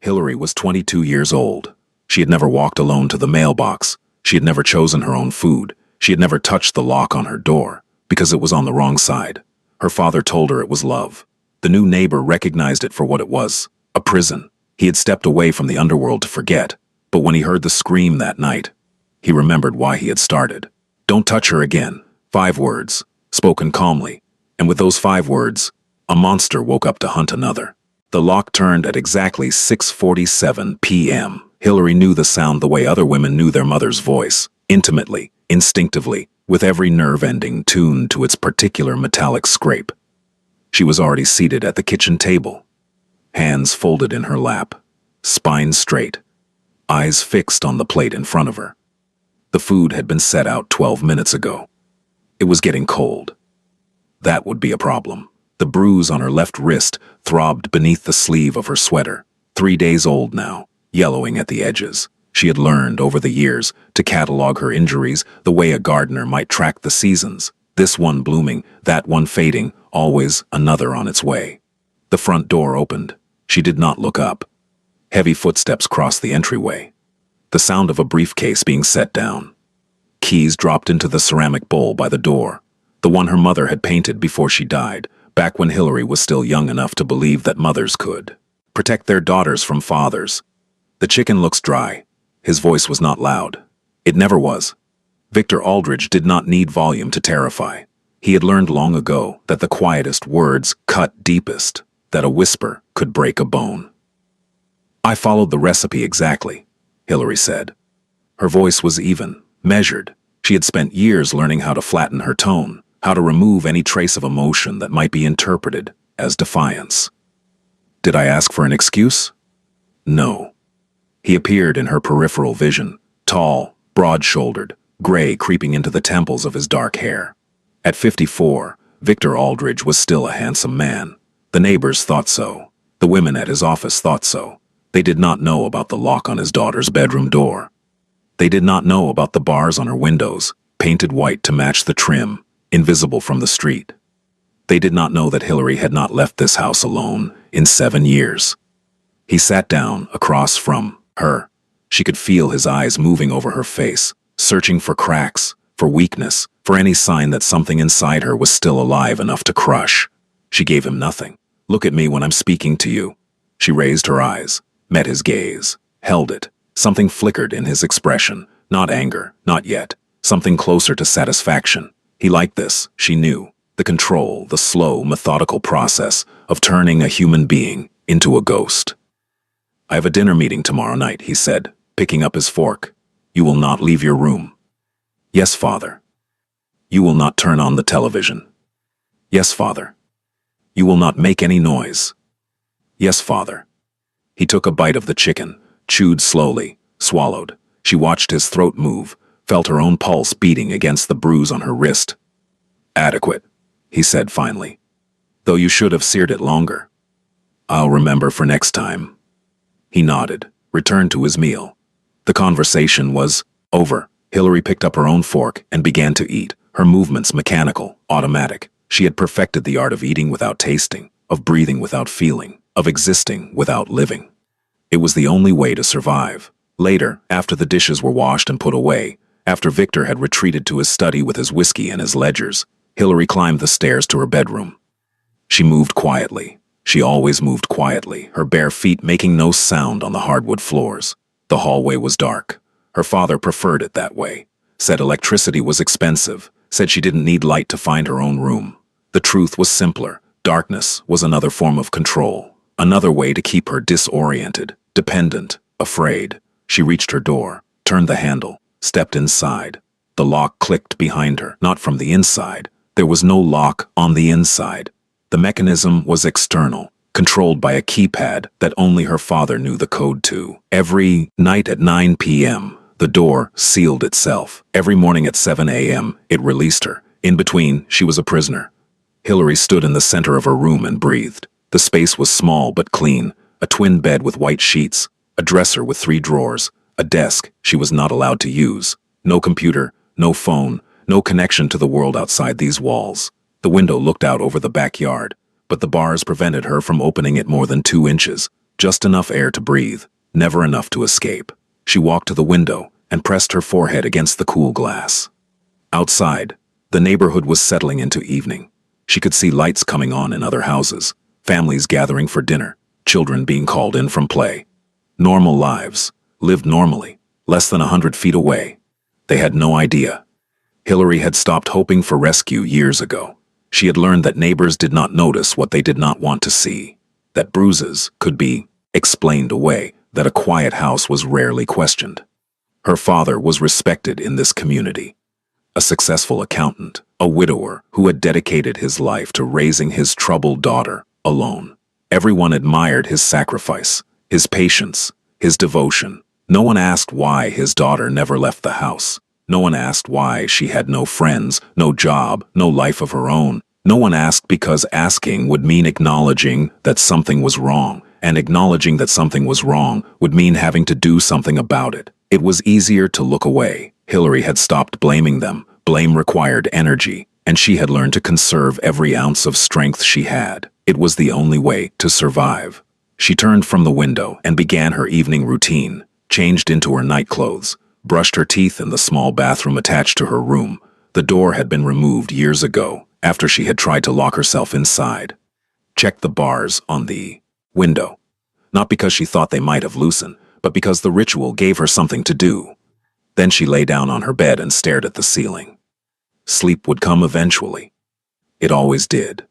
Hillary was 22 years old. She had never walked alone to the mailbox. She had never chosen her own food. She had never touched the lock on her door, because it was on the wrong side. Her father told her it was love. The new neighbor recognized it for what it was, a prison. He had stepped away from the underworld to forget, but when he heard the scream that night, he remembered why he had started. Don't touch her again. 5 words, spoken calmly, and with those 5 words, a monster woke up to hunt another. The lock turned at exactly 6:47 p.m. Hillary knew the sound the way other women knew their mother's voice, intimately, instinctively, with every nerve ending tuned to its particular metallic scrape. She was already seated at the kitchen table, hands folded in her lap, spine straight, eyes fixed on the plate in front of her. The food had been set out 12 minutes ago. It was getting cold. That would be a problem. The bruise on her left wrist throbbed beneath the sleeve of her sweater. 3 days old now, yellowing at the edges. She had learned over the years to catalog her injuries the way a gardener might track the seasons. This one blooming, that one fading, always another on its way. The front door opened. She did not look up. Heavy footsteps crossed the entryway. The sound of a briefcase being set down. Keys dropped into the ceramic bowl by the door, the one her mother had painted before she died, back when Hillary was still young enough to believe that mothers could protect their daughters from fathers. The chicken looks dry. His voice was not loud. It never was. Victor Aldridge did not need volume to terrify. He had learned long ago that the quietest words cut deepest, that a whisper could break a bone. I followed the recipe exactly, Hillary said. Her voice was even, measured. She had spent years learning how to flatten her tone, how to remove any trace of emotion that might be interpreted as defiance. Did I ask for an excuse? No. He appeared in her peripheral vision, tall, broad-shouldered, gray creeping into the temples of his dark hair. At 54, Victor Aldridge was still a handsome man. The neighbors thought so. The women at his office thought so. They did not know about the lock on his daughter's bedroom door. They did not know about the bars on her windows, painted white to match the trim, invisible from the street. They did not know that Hillary had not left this house alone in 7 years. He sat down across from her. She could feel his eyes moving over her face, searching for cracks, for weakness, for any sign that something inside her was still alive enough to crush. She gave him nothing. Look at me when I'm speaking to you. She raised her eyes, met his gaze, held it. Something flickered in his expression, not anger, not yet, something closer to satisfaction. He liked this, she knew, the control, the slow, methodical process of turning a human being into a ghost. I have a dinner meeting tomorrow night, he said, picking up his fork. You will not leave your room. Yes, Father. You will not turn on the television. Yes, Father. You will not make any noise. Yes, Father. He took a bite of the chicken, chewed slowly, swallowed. She watched his throat move, felt her own pulse beating against the bruise on her wrist. Adequate, he said finally. Though you should have seared it longer. I'll remember for next time. He nodded, returned to his meal. The conversation was over. Hillary picked up her own fork and began to eat, her movements mechanical, automatic. She had perfected the art of eating without tasting, of breathing without feeling, of existing without living. It was the only way to survive. Later, after the dishes were washed and put away, after Victor had retreated to his study with his whiskey and his ledgers, Hillary climbed the stairs to her bedroom. She moved quietly. She always moved quietly, her bare feet making no sound on the hardwood floors. The hallway was dark. Her father preferred it that way. Said electricity was expensive. Said she didn't need light to find her own room. The truth was simpler. Darkness was another form of control. Another way to keep her disoriented, dependent, afraid. She reached her door, turned the handle, stepped inside. The lock clicked behind her, not from the inside. There was no lock on the inside. The mechanism was external, controlled by a keypad that only her father knew the code to. Every night at 9 p.m., the door sealed itself. Every morning at 7 a.m., it released her. In between, she was a prisoner. Hillary stood in the center of her room and breathed. The space was small but clean, a twin bed with white sheets, a dresser with 3 drawers, a desk she was not allowed to use, no computer, no phone, no connection to the world outside these walls. The window looked out over the backyard, but the bars prevented her from opening it more than 2 inches, just enough air to breathe, never enough to escape. She walked to the window and pressed her forehead against the cool glass. Outside, the neighborhood was settling into evening. She could see lights coming on in other houses, families gathering for dinner, children being called in from play. Normal lives, lived normally, less than 100 feet away. They had no idea. Hillary had stopped hoping for rescue years ago. She had learned that neighbors did not notice what they did not want to see, that bruises could be explained away, that a quiet house was rarely questioned. Her father was respected in this community. A successful accountant, a widower who had dedicated his life to raising his troubled daughter alone. Everyone admired his sacrifice, his patience, his devotion. No one asked why his daughter never left the house. No one asked why she had no friends, no job, no life of her own. No one asked because asking would mean acknowledging that something was wrong, and acknowledging that something was wrong would mean having to do something about it. It was easier to look away. Hillary had stopped blaming them. Blame required energy, and she had learned to conserve every ounce of strength she had. It was the only way to survive. She turned from the window and began her evening routine, changed into her nightclothes, brushed her teeth in the small bathroom attached to her room. The door had been removed years ago, after she had tried to lock herself inside. Checked the bars on the window, not because she thought they might have loosened, but because the ritual gave her something to do. Then she lay down on her bed and stared at the ceiling. Sleep would come eventually. It always did.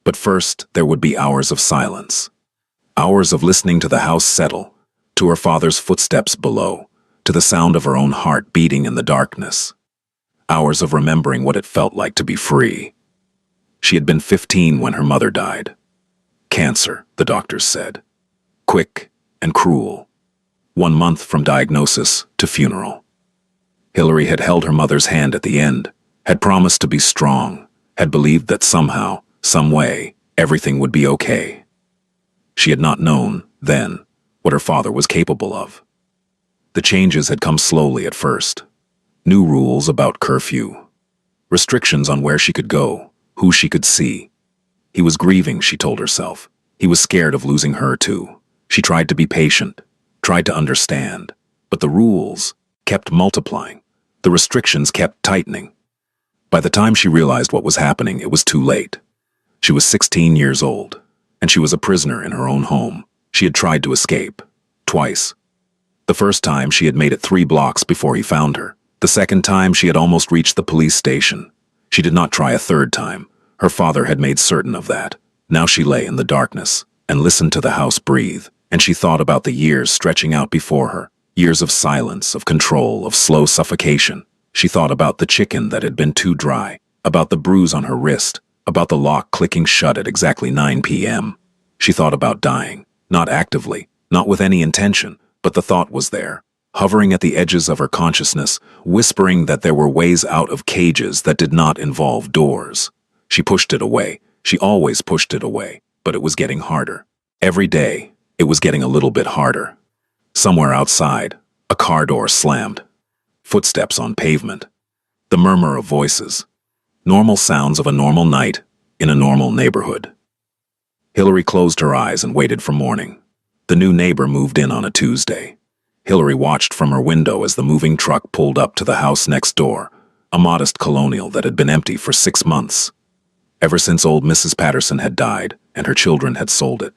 But first, there would be hours of silence. Hours of listening to the house settle, to her father's footsteps below, to the sound of her own heart beating in the darkness. Hours of remembering what it felt like to be free. She had been 15 when her mother died. Cancer, the doctors said. Quick and cruel. 1 month from diagnosis to funeral. Hillary had held her mother's hand at the end, had promised to be strong, had believed that somehow, some way, everything would be okay. She had not known, then, what her father was capable of. The changes had come slowly at first. New rules about curfew. Restrictions on where she could go, who she could see. He was grieving, she told herself. He was scared of losing her too. She tried to be patient, tried to understand, but the rules kept multiplying. The restrictions kept tightening. By the time she realized what was happening, it was too late. She was 16 years old, and she was a prisoner in her own home. She had tried to escape, twice. The first time, she had made it 3 blocks before he found her. The second time, she had almost reached the police station. She did not try a third time. Her father had made certain of that. Now she lay in the darkness and listened to the house breathe, and she thought about the years stretching out before her. Years of silence, of control, of slow suffocation. She thought about the chicken that had been too dry, about the bruise on her wrist, about the lock clicking shut at exactly 9 p.m. She thought about dying, not actively, not with any intention, but the thought was there, hovering at the edges of her consciousness, whispering that there were ways out of cages that did not involve doors. She pushed it away. She always pushed it away, but it was getting harder. Every day, it was getting a little bit harder. Somewhere outside, a car door slammed. Footsteps on pavement. The murmur of voices. Normal sounds of a normal night in a normal neighborhood. Hillary closed her eyes and waited for morning. The new neighbor moved in on a Tuesday. Hillary watched from her window as the moving truck pulled up to the house next door, a modest colonial that had been empty for 6 months. Ever since old Mrs. Patterson had died and her children had sold it.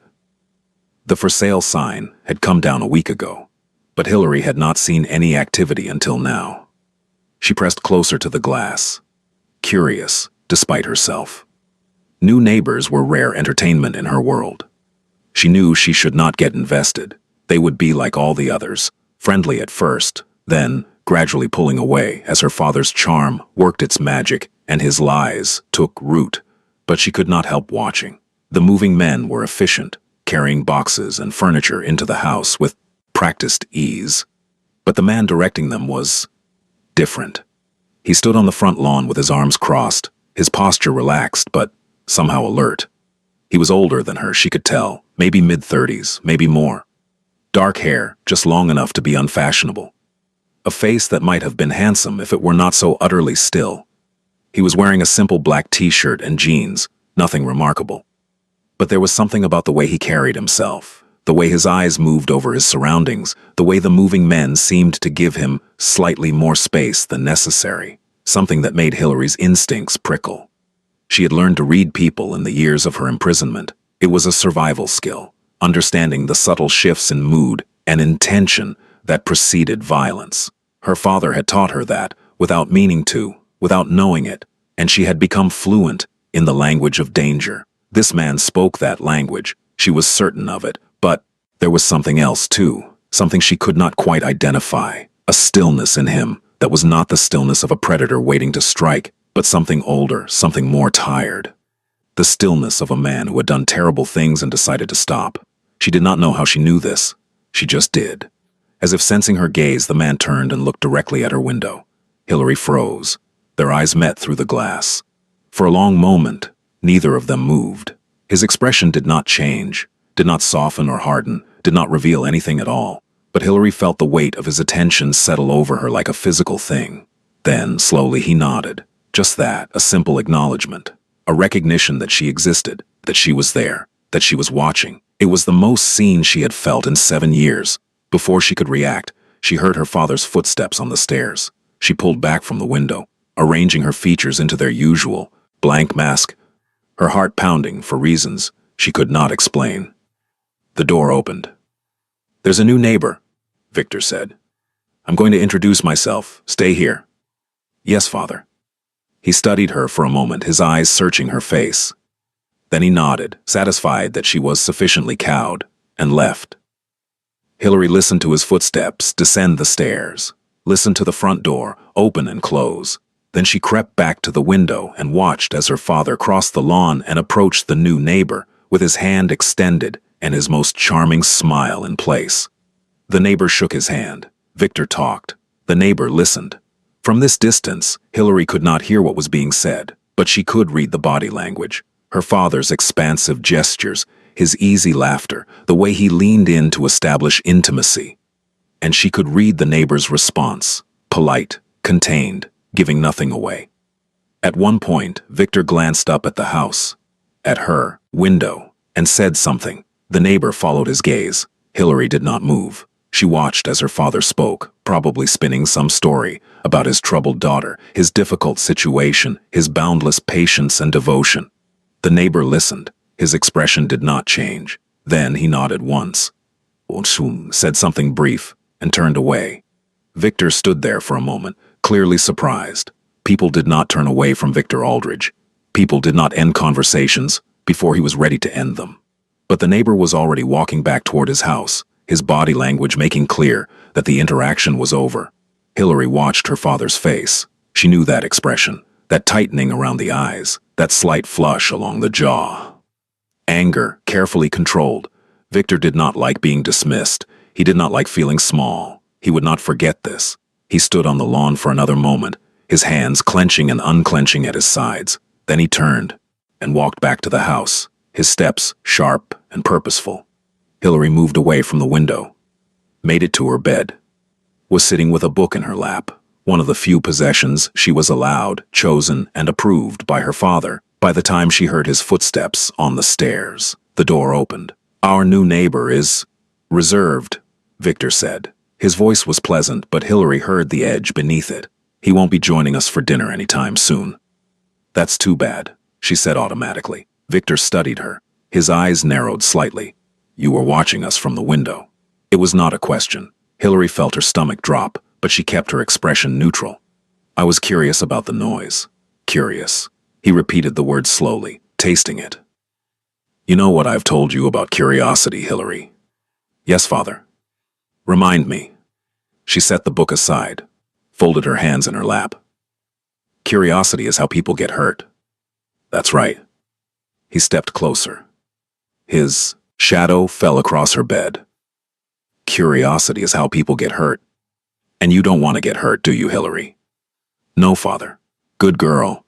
The for sale sign had come down a week ago, but Hillary had not seen any activity until now. She pressed closer to the glass, curious despite herself. New neighbors were rare entertainment in her world. She knew she should not get invested. They would be like all the others, friendly at first, then gradually pulling away as her father's charm worked its magic and his lies took root. But she could not help watching. The moving men were efficient, carrying boxes and furniture into the house with practiced ease. But the man directing them was different. He stood on the front lawn with his arms crossed, his posture relaxed but somehow alert. He was older than her, she could tell, maybe mid-30s, maybe more. Dark hair, just long enough to be unfashionable. A face that might have been handsome if it were not so utterly still. He was wearing a simple black t-shirt and jeans, nothing remarkable. But there was something about the way he carried himself, the way his eyes moved over his surroundings, the way the moving men seemed to give him slightly more space than necessary, something that made Hillary's instincts prickle. She had learned to read people in the years of her imprisonment. It was a survival skill, understanding the subtle shifts in mood and intention that preceded violence. Her father had taught her that, without meaning to, without knowing it, and she had become fluent in the language of danger. This man spoke that language. She was certain of it, but there was something else too, something she could not quite identify, a stillness in him that was not the stillness of a predator waiting to strike, but something older, something more tired. The stillness of a man who had done terrible things and decided to stop. She did not know how she knew this. She just did. As if sensing her gaze, the man turned and looked directly at her window. Hillary froze. Their eyes met through the glass. For a long moment, neither of them moved. His expression did not change, did not soften or harden, did not reveal anything at all. But Hillary felt the weight of his attention settle over her like a physical thing. Then, slowly, he nodded. Just that, a simple acknowledgement. A recognition that she existed, that she was there, that she was watching. It was the most seen she had felt in 7 years. Before she could react, she heard her father's footsteps on the stairs. She pulled back from the window, arranging her features into their usual, blank mask, her heart pounding for reasons she could not explain. The door opened. "There's a new neighbor," Victor said. "I'm going to introduce myself. Stay here." "Yes, father." He studied her for a moment, his eyes searching her face. Then he nodded, satisfied that she was sufficiently cowed, and left. Hillary listened to his footsteps descend the stairs, listened to the front door open and close. Then she crept back to the window and watched as her father crossed the lawn and approached the new neighbor with his hand extended and his most charming smile in place. The neighbor shook his hand. Victor talked. The neighbor listened. From this distance, Hillary could not hear what was being said, but she could read the body language. Her father's expansive gestures, his easy laughter, the way he leaned in to establish intimacy. And she could read the neighbor's response, polite, contained, giving nothing away. At one point, Victor glanced up at the house, at her window, and said something. The neighbor followed his gaze. Hillary did not move. She watched as her father spoke, probably spinning some story about his troubled daughter, his difficult situation, his boundless patience and devotion. The neighbor listened. His expression did not change. Then he nodded once, said something brief, and turned away. Victor stood there for a moment, clearly surprised. People did not turn away from Victor Aldridge. People did not end conversations before he was ready to end them. But the neighbor was already walking back toward his house, his body language making clear that the interaction was over. Hillary watched her father's face. She knew that expression, that tightening around the eyes, that slight flush along the jaw. Anger, carefully controlled. Victor did not like being dismissed. He did not like feeling small. He would not forget this. He stood on the lawn for another moment, his hands clenching and unclenching at his sides. Then he turned and walked back to the house, his steps sharp and purposeful. Hillary moved away from the window, made it to her bed, was sitting with a book in her lap, one of the few possessions she was allowed, chosen, and approved by her father. By the time she heard his footsteps on the stairs, the door opened. "Our new neighbor is reserved," Victor said. His voice was pleasant, but Hillary heard the edge beneath it. "He won't be joining us for dinner anytime soon." "That's too bad," she said automatically. Victor studied her. His eyes narrowed slightly. "You were watching us from the window." It was not a question. Hillary felt her stomach drop, but she kept her expression neutral. "I was curious about the noise." "Curious." He repeated the word slowly, tasting it. "You know what I've told you about curiosity, Hillary?" "Yes, father." "Remind me." She set the book aside, folded her hands in her lap. "Curiosity is how people get hurt." "That's right." He stepped closer. His shadow fell across her bed. "Curiosity is how people get hurt. And you don't want to get hurt, do you, Hillary?" "No, father." "Good girl."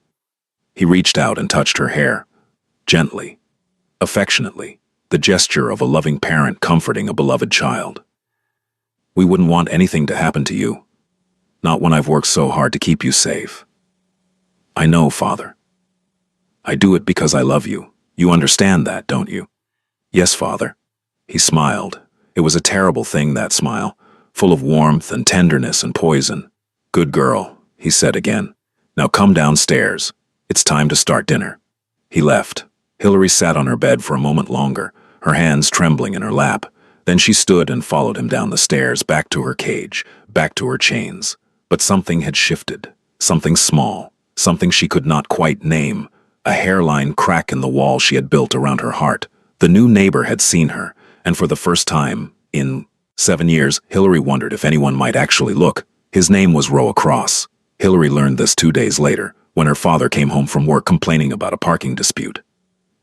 He reached out and touched her hair, gently, affectionately, the gesture of a loving parent comforting a beloved child. "We wouldn't want anything to happen to you. Not when I've worked so hard to keep you safe." "I know, father. I do it because I love you. You understand that, don't you?" "Yes, father." He smiled. It was a terrible thing, that smile, full of warmth and tenderness and poison. "Good girl," he said again. "Now come downstairs. It's time to start dinner." He left. Hillary sat on her bed for a moment longer, her hands trembling in her lap. Then she stood and followed him down the stairs, back to her cage, back to her chains. But something had shifted. Something small, something she could not quite name. A hairline crack in the wall she had built around her heart. The new neighbor had seen her, and for the first time in 7 years, Hillary wondered if anyone might actually look. His name was Roa Cross. Hillary learned this 2 days later, when her father came home from work complaining about a parking dispute.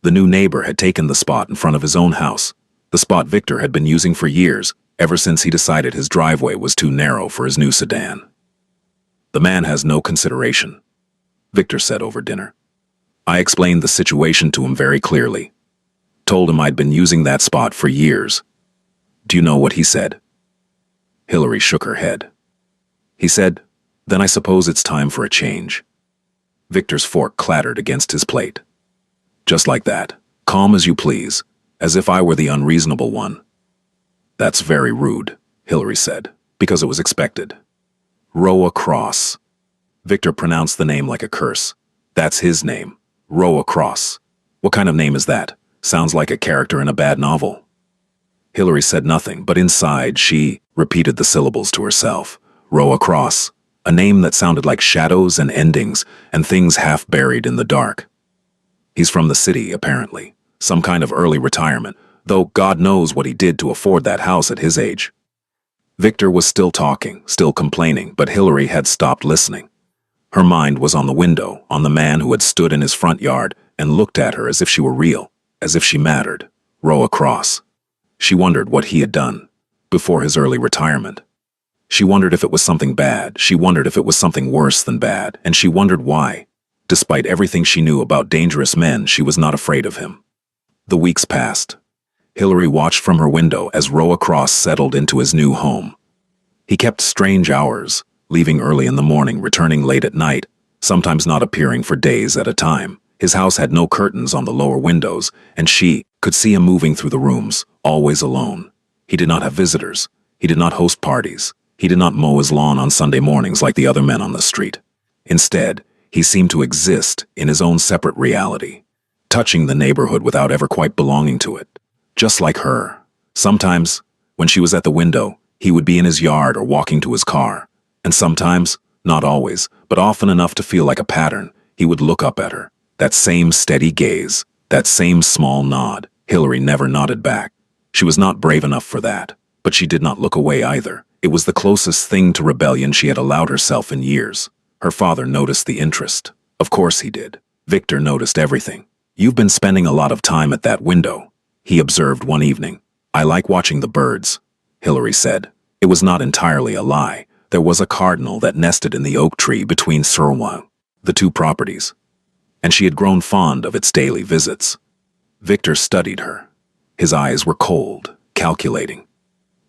The new neighbor had taken the spot in front of his own house, the spot Victor had been using for years, ever since he decided his driveway was too narrow for his new sedan. "The man has no consideration," Victor said over dinner. I explained the situation to him very clearly. Told him I'd been using that spot for years. Do you know what he said? Hillary shook her head. He said, "Then I suppose it's time for a change." Victor's fork clattered against his plate. Just like that, calm as you please, as if I were the unreasonable one. "That's very rude," Hillary said, because it was expected. Roa Cross. Victor pronounced the name like a curse. That's his name, Roa Cross. What kind of name is that? Sounds like a character in a bad novel. Hillary said nothing, but inside she repeated the syllables to herself. Roa Cross, a name that sounded like shadows and endings and things half buried in the dark. He's from the city, apparently. Some kind of early retirement, though God knows what he did to afford that house at his age. Victor was still talking, still complaining, but Hillary had stopped listening. Her mind was on the window, on the man who had stood in his front yard and looked at her as if she were real, as if she mattered. Roa Cross. She wondered what he had done before his early retirement. She wondered if it was something bad. She wondered if it was something worse than bad, and she wondered why. Despite everything she knew about dangerous men, she was not afraid of him. The weeks passed. Hillary watched from her window as Roa Cross settled into his new home. He kept strange hours, leaving early in the morning, returning late at night, sometimes not appearing for days at a time. His house had no curtains on the lower windows, and she could see him moving through the rooms, always alone. He did not have visitors. He did not host parties. He did not mow his lawn on Sunday mornings like the other men on the street. Instead, he seemed to exist in his own separate reality, touching the neighborhood without ever quite belonging to it. Just like her. Sometimes, when she was at the window, he would be in his yard or walking to his car. And sometimes, not always, but often enough to feel like a pattern, he would look up at her. That same steady gaze, that same small nod. Hillary never nodded back. She was not brave enough for that, but she did not look away either. It was the closest thing to rebellion she had allowed herself in years. Her father noticed the interest. Of course he did. Victor noticed everything. "You've been spending a lot of time at that window," he observed one evening. "I like watching the birds," Hillary said. It was not entirely a lie. There was a cardinal that nested in the oak tree between Surwa, the two properties, and she had grown fond of its daily visits. Victor studied her. His eyes were cold, calculating.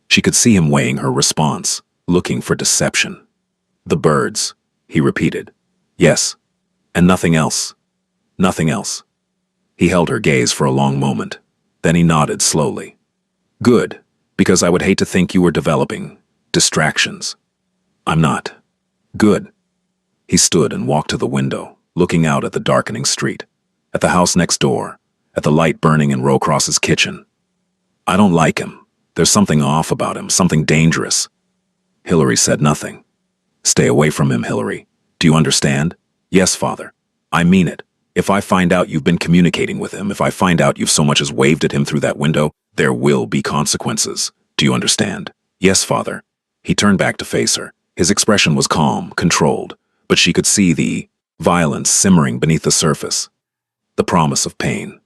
She could see him weighing her response, looking for deception. "The birds," he repeated. "Yes, and nothing else. Nothing else." He held her gaze for a long moment. Then he nodded slowly. "Good, because I would hate to think you were developing distractions." "I'm not." "Good." He stood and walked to the window, looking out at the darkening street, at the house next door, at the light burning in Roa Cross's kitchen. "I don't like him. There's something off about him, something dangerous." Hillary said nothing. "Stay away from him, Hillary. Do you understand?" "Yes, Father. I mean it. If I find out you've been communicating with him, if I find out you've so much as waved at him through that window, there will be consequences. Do you understand?" "Yes, Father." He turned back to face her. His expression was calm, controlled, but she could see the violence simmering beneath the surface. The promise of pain.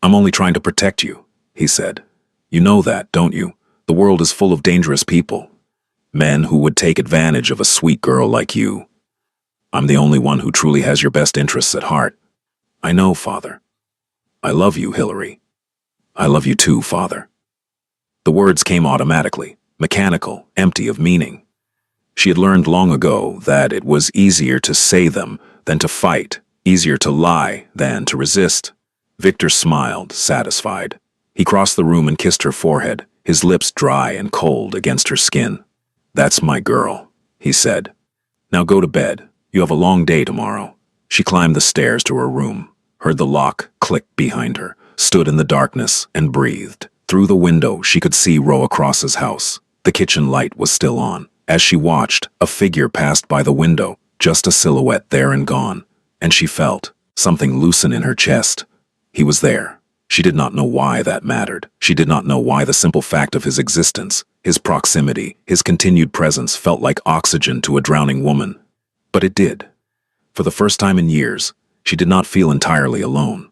"I'm only trying to protect you," he said. "You know that, don't you? The world is full of dangerous people. Men who would take advantage of a sweet girl like you. I'm the only one who truly has your best interests at heart." "I know, Father." "I love you, Hillary." "I love you too, Father." The words came automatically, mechanical, empty of meaning. She had learned long ago that it was easier to say them than to fight, easier to lie than to resist. Victor smiled, satisfied. He crossed the room and kissed her forehead, his lips dry and cold against her skin. "That's my girl," he said. "Now go to bed. You have a long day tomorrow." She climbed the stairs to her room, heard the lock click behind her, stood in the darkness, and breathed. Through the window, she could see Roa Cross's house. The kitchen light was still on. As she watched, a figure passed by the window, just a silhouette there and gone, and she felt something loosen in her chest. He was there. She did not know why that mattered. She did not know why the simple fact of his existence, his proximity, his continued presence felt like oxygen to a drowning woman. But it did. For the first time in years, she did not feel entirely alone.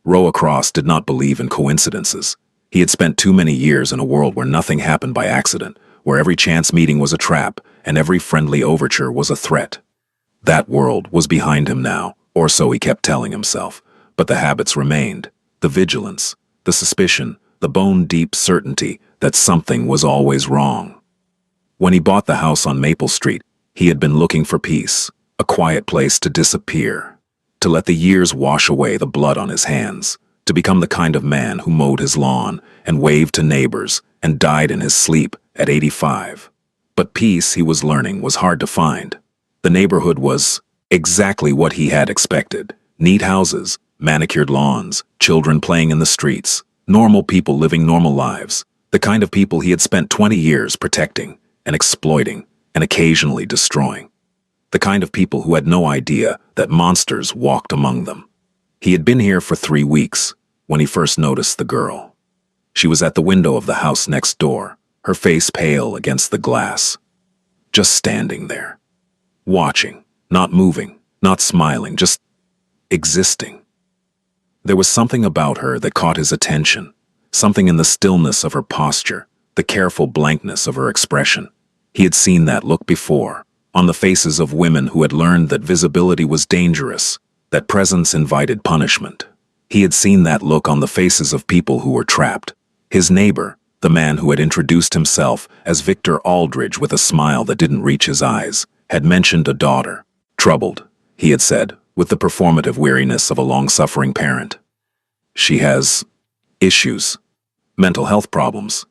Roa Cross did not believe in coincidences. He had spent too many years in a world where nothing happened by accident, where every chance meeting was a trap and every friendly overture was a threat. That world was behind him now, or so he kept telling himself, but the habits remained. The vigilance, the suspicion, the bone-deep certainty that something was always wrong. When he bought the house on Maple Street, he had been looking for peace, a quiet place to disappear, to let the years wash away the blood on his hands, to become the kind of man who mowed his lawn and waved to neighbors and died in his sleep at 85. But peace, he was learning, was hard to find. The neighborhood was exactly what he had expected. Neat houses, manicured lawns, children playing in the streets, normal people living normal lives, the kind of people he had spent 20 years protecting and exploiting and occasionally destroying. The kind of people who had no idea that monsters walked among them. He had been here for 3 weeks when he first noticed the girl. She was at the window of the house next door, her face pale against the glass, just standing there, watching, not moving, not smiling, just existing. There was something about her that caught his attention, something in the stillness of her posture, the careful blankness of her expression. He had seen that look before, on the faces of women who had learned that visibility was dangerous, that presence invited punishment. He had seen that look on the faces of people who were trapped. His neighbor, the man who had introduced himself as Victor Aldridge with a smile that didn't reach his eyes, had mentioned a daughter. Troubled, he had said, with the performative weariness of a long-suffering parent. "She has issues, mental health problems.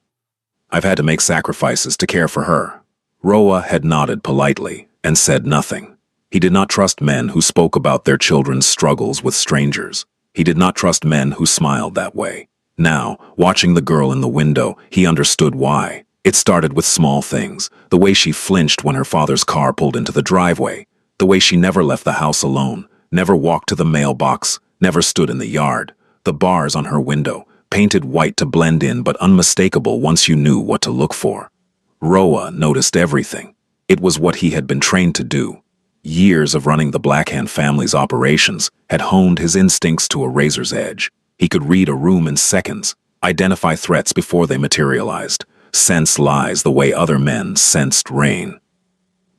I've had to make sacrifices to care for her." Roa had nodded politely and said nothing. He did not trust men who spoke about their children's struggles with strangers. He did not trust men who smiled that way. Now, watching the girl in the window, he understood why. It started with small things, the way she flinched when her father's car pulled into the driveway, the way she never left the house alone, never walked to the mailbox, never stood in the yard, the bars on her window, painted white to blend in but unmistakable once you knew what to look for. Roa noticed everything. It was what he had been trained to do. Years of running the Blackhand family's operations had honed his instincts to a razor's edge. He could read a room in seconds, identify threats before they materialized, sense lies the way other men sensed rain.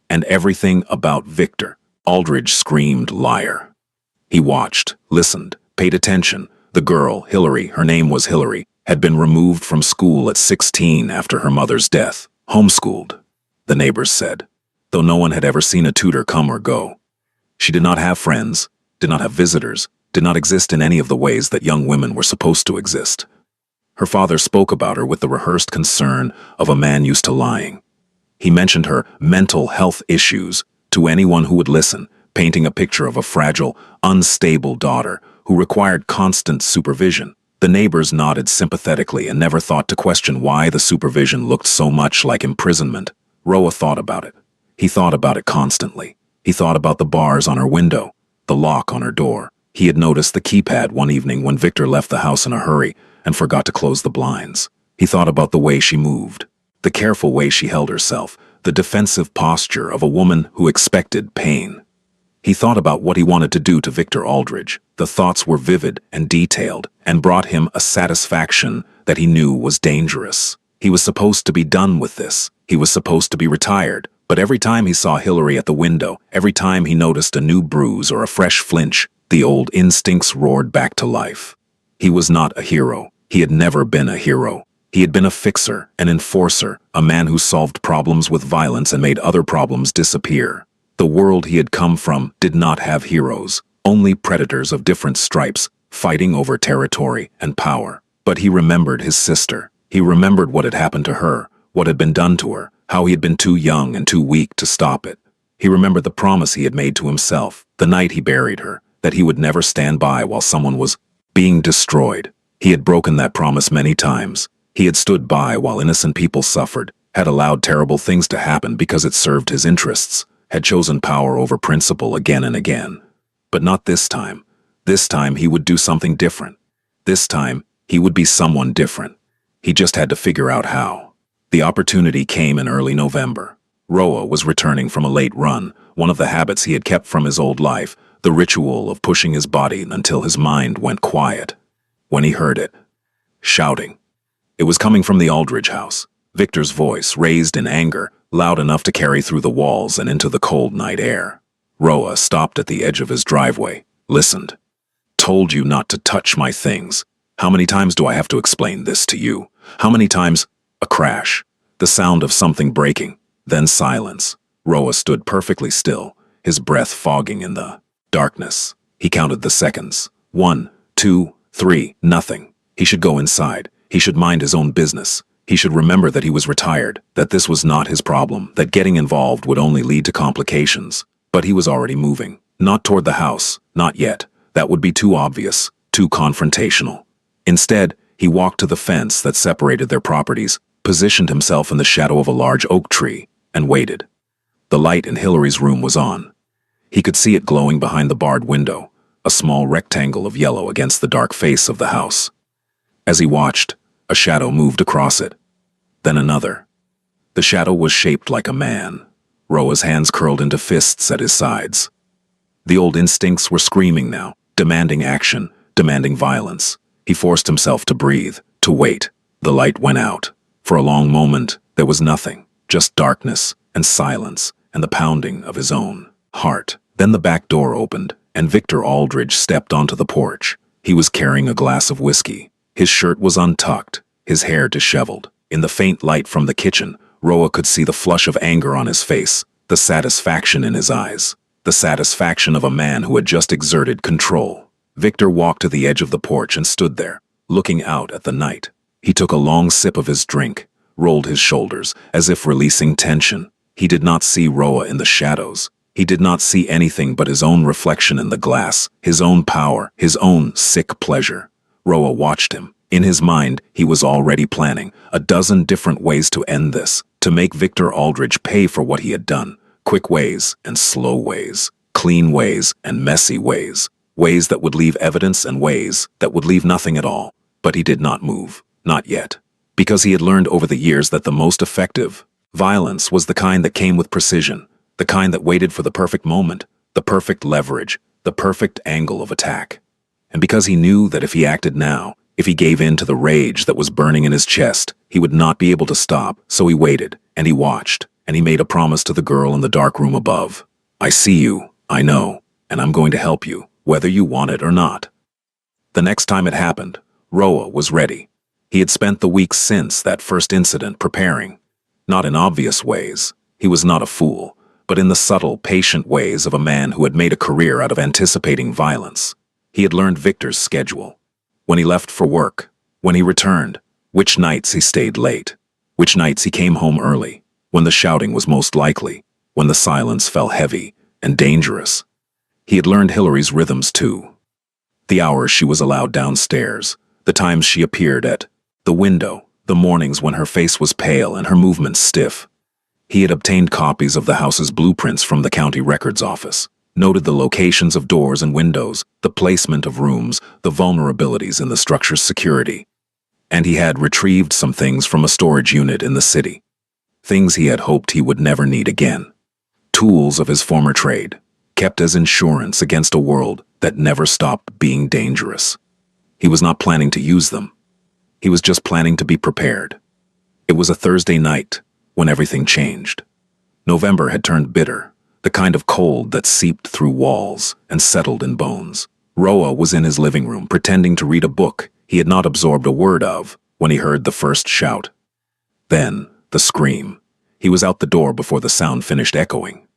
And everything about Victor Aldridge screamed liar. He watched, listened, paid attention. The girl, Hillary, her name was Hillary, had been removed from school at 16 after her mother's death. Homeschooled, the neighbors said, though no one had ever seen a tutor come or go. She did not have friends, did not have visitors, did not exist in any of the ways that young women were supposed to exist. Her father spoke about her with the rehearsed concern of a man used to lying. He mentioned her mental health issues to anyone who would listen, painting a picture of a fragile, unstable daughter who required constant supervision. The neighbors nodded sympathetically and never thought to question why the supervision looked so much like imprisonment. Roa thought about it. He thought about it constantly. He thought about the bars on her window, the lock on her door. He had noticed the keypad one evening when Victor left the house in a hurry and forgot to close the blinds. He thought about the way she moved, the careful way she held herself, the defensive posture of a woman who expected pain. He thought about what he wanted to do to Victor Aldridge. The thoughts were vivid and detailed and brought him a satisfaction that he knew was dangerous. He was supposed to be done with this. He was supposed to be retired. But every time he saw Hillary at the window, every time he noticed a new bruise or a fresh flinch, the old instincts roared back to life. He was not a hero. He had never been a hero. He had been a fixer, an enforcer, a man who solved problems with violence and made other problems disappear. The world he had come from did not have heroes, only predators of different stripes, fighting over territory and power. But he remembered his sister. He remembered what had happened to her, what had been done to her, how he had been too young and too weak to stop it. He remembered the promise he had made to himself, the night he buried her, that he would never stand by while someone was being destroyed. He had broken that promise many times. He had stood by while innocent people suffered, had allowed terrible things to happen because it served his interests, had chosen power over principle again and again. But not this time. This time he would do something different. This time he would be someone different. He just had to figure out how. The opportunity came in early November. Roa was returning from a late run, one of the habits he had kept from his old life, the ritual of pushing his body until his mind went quiet. When he heard it, shouting. It was coming from the Aldridge house. Victor's voice, raised in anger, loud enough to carry through the walls and into the cold night air. Roa stopped at the edge of his driveway, listened. Told you not to touch my things. How many times do I have to explain this to you? How many times? A crash. The sound of something breaking. Then silence. Roa stood perfectly still, his breath fogging in the darkness. He counted the seconds. 1, 2, 3, nothing. He should go inside. He should mind his own business. He should remember that he was retired, that this was not his problem, that getting involved would only lead to complications. But he was already moving. Not toward the house. Not yet. That would be too obvious, too confrontational. Instead, he walked to the fence that separated their properties, positioned himself in the shadow of a large oak tree, and waited. The light in Hillary's room was on. He could see it glowing behind the barred window, a small rectangle of yellow against the dark face of the house. As he watched, a shadow moved across it. Then another. The shadow was shaped like a man. Roa's hands curled into fists at his sides. The old instincts were screaming now, demanding action, demanding violence. He forced himself to breathe, to wait. The light went out. For a long moment, there was nothing, just darkness and silence and the pounding of his own heart. Then the back door opened, and Victor Aldridge stepped onto the porch. He was carrying a glass of whiskey. His shirt was untucked, his hair disheveled. In the faint light from the kitchen, Roa could see the flush of anger on his face, the satisfaction in his eyes, the satisfaction of a man who had just exerted control. Victor walked to the edge of the porch and stood there, looking out at the night. He took a long sip of his drink, rolled his shoulders, as if releasing tension. He did not see Roa in the shadows. He did not see anything but his own reflection in the glass, his own power, his own sick pleasure. Roa watched him. In his mind, he was already planning a dozen different ways to end this, to make Victor Aldridge pay for what he had done. Quick ways and slow ways, clean ways and messy ways, ways that would leave evidence and ways that would leave nothing at all. But he did not move, not yet, because he had learned over the years that the most effective violence was the kind that came with precision, the kind that waited for the perfect moment, the perfect leverage, the perfect angle of attack. And because he knew that if he acted now, if he gave in to the rage that was burning in his chest, he would not be able to stop, so he waited, and he watched, and he made a promise to the girl in the dark room above. I see you, I know, and I'm going to help you, whether you want it or not. The next time it happened, Roa was ready. He had spent the weeks since that first incident preparing. Not in obvious ways. He was not a fool, but in the subtle, patient ways of a man who had made a career out of anticipating violence. He had learned Victor's schedule. When he left for work, when he returned, which nights he stayed late, which nights he came home early, when the shouting was most likely, when the silence fell heavy and dangerous. He had learned Hillary's rhythms too. The hours she was allowed downstairs, the times she appeared at the window, the mornings when her face was pale and her movements stiff. He had obtained copies of the house's blueprints from the county records office, noted the locations of doors and windows, the placement of rooms, the vulnerabilities in the structure's security. And he had retrieved some things from a storage unit in the city. Things he had hoped he would never need again. Tools of his former trade, kept as insurance against a world that never stopped being dangerous. He was not planning to use them. He was just planning to be prepared. It was a Thursday night when everything changed. November had turned bitter, the kind of cold that seeped through walls and settled in bones. Roa was in his living room pretending to read a book he had not absorbed a word of when he heard the first shout. Then, the scream. He was out the door before the sound finished echoing.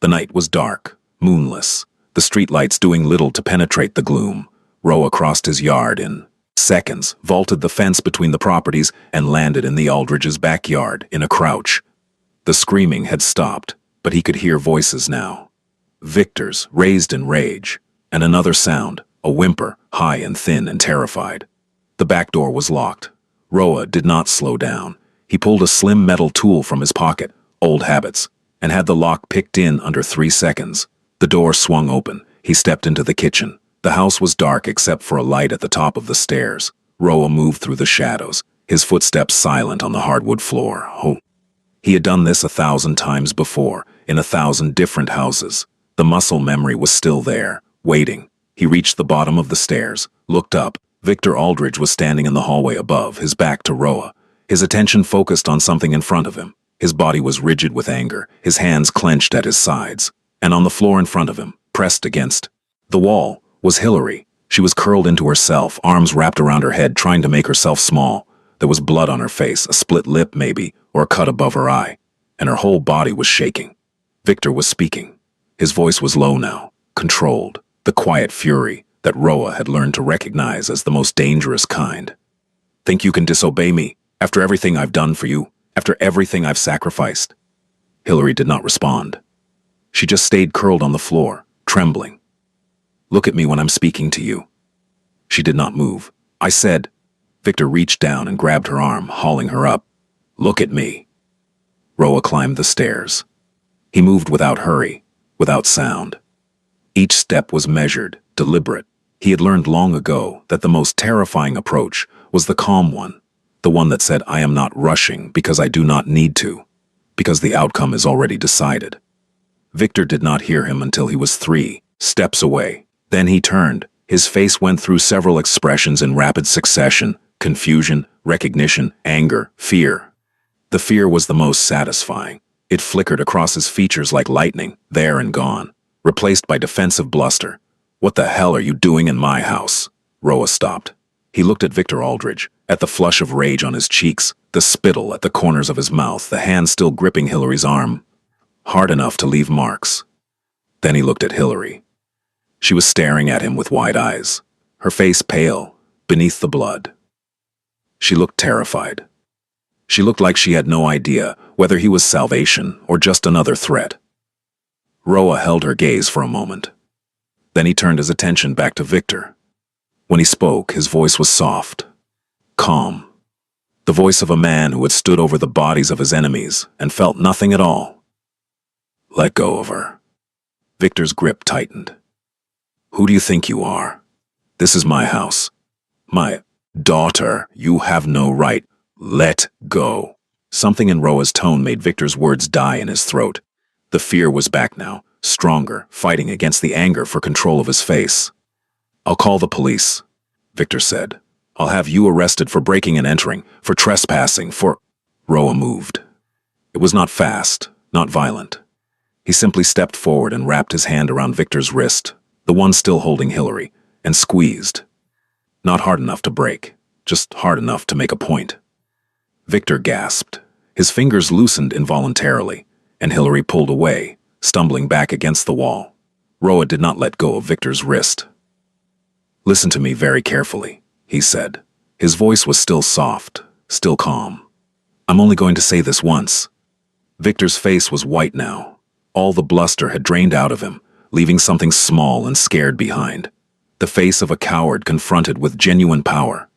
The night was dark, moonless, the streetlights doing little to penetrate the gloom. Roa crossed his yard in seconds, vaulted the fence between the properties, and landed in the Aldridge's backyard in a crouch. The screaming had stopped, but he could hear voices now. Victor's, raised in rage, and another sound, a whimper, high and thin and terrified. The back door was locked. Roa did not slow down. He pulled a slim metal tool from his pocket, old habits, and had the lock picked in under 3 seconds. The door swung open. He stepped into the kitchen. The house was dark except for a light at the top of the stairs. Roa moved through the shadows, his footsteps silent on the hardwood floor. Oh. He had done this 1,000 times before, in 1,000 different houses. The muscle memory was still there, waiting. He reached the bottom of the stairs, looked up. Victor Aldridge was standing in the hallway above, his back to Roa. His attention focused on something in front of him. His body was rigid with anger, his hands clenched at his sides. And on the floor in front of him, pressed against the wall, was Hillary. She was curled into herself, arms wrapped around her head, trying to make herself small. There was blood on her face, a split lip maybe, or a cut above her eye, and her whole body was shaking. Victor was speaking. His voice was low now, controlled, the quiet fury that Roa had learned to recognize as the most dangerous kind. Think you can disobey me, after everything I've done for you, after everything I've sacrificed? Hillary did not respond. She just stayed curled on the floor, trembling. Look at me when I'm speaking to you. She did not move. I said. Victor reached down and grabbed her arm, hauling her up. Look at me. Roa climbed the stairs. He moved without hurry, without sound. Each step was measured, deliberate. He had learned long ago that the most terrifying approach was the calm one, the one that said, I am not rushing because I do not need to, because the outcome is already decided. Victor did not hear him until he was 3 steps away. Then he turned. His face went through several expressions in rapid succession: confusion, recognition, anger, fear. The fear was the most satisfying. It flickered across his features like lightning, there and gone, replaced by defensive bluster. What the hell are you doing in my house? Roa stopped. He looked at Victor Aldridge, at the flush of rage on his cheeks, the spittle at the corners of his mouth, the hand still gripping Hillary's arm, hard enough to leave marks. Then he looked at Hillary. She was staring at him with wide eyes, her face pale, beneath the blood. She looked terrified. She looked like she had no idea whether he was salvation or just another threat. Roa held her gaze for a moment. Then he turned his attention back to Victor. When he spoke, his voice was soft, calm. The voice of a man who had stood over the bodies of his enemies and felt nothing at all. Let go of her. Victor's grip tightened. Who do you think you are? This is my house. My daughter, you have no right. Let go. Something in Roa's tone made Victor's words die in his throat. The fear was back now, stronger, fighting against the anger for control of his face. I'll call the police, Victor said. I'll have you arrested for breaking and entering, for trespassing, for... Roa moved. It was not fast, not violent. He simply stepped forward and wrapped his hand around Victor's wrist, the one still holding Hillary, and squeezed. Not hard enough to break, just hard enough to make a point. Victor gasped. His fingers loosened involuntarily, and Hillary pulled away, stumbling back against the wall. Roa did not let go of Victor's wrist. Listen to me very carefully, he said. His voice was still soft, still calm. I'm only going to say this once. Victor's face was white now. All the bluster had drained out of him, leaving something small and scared behind. The face of a coward confronted with genuine power.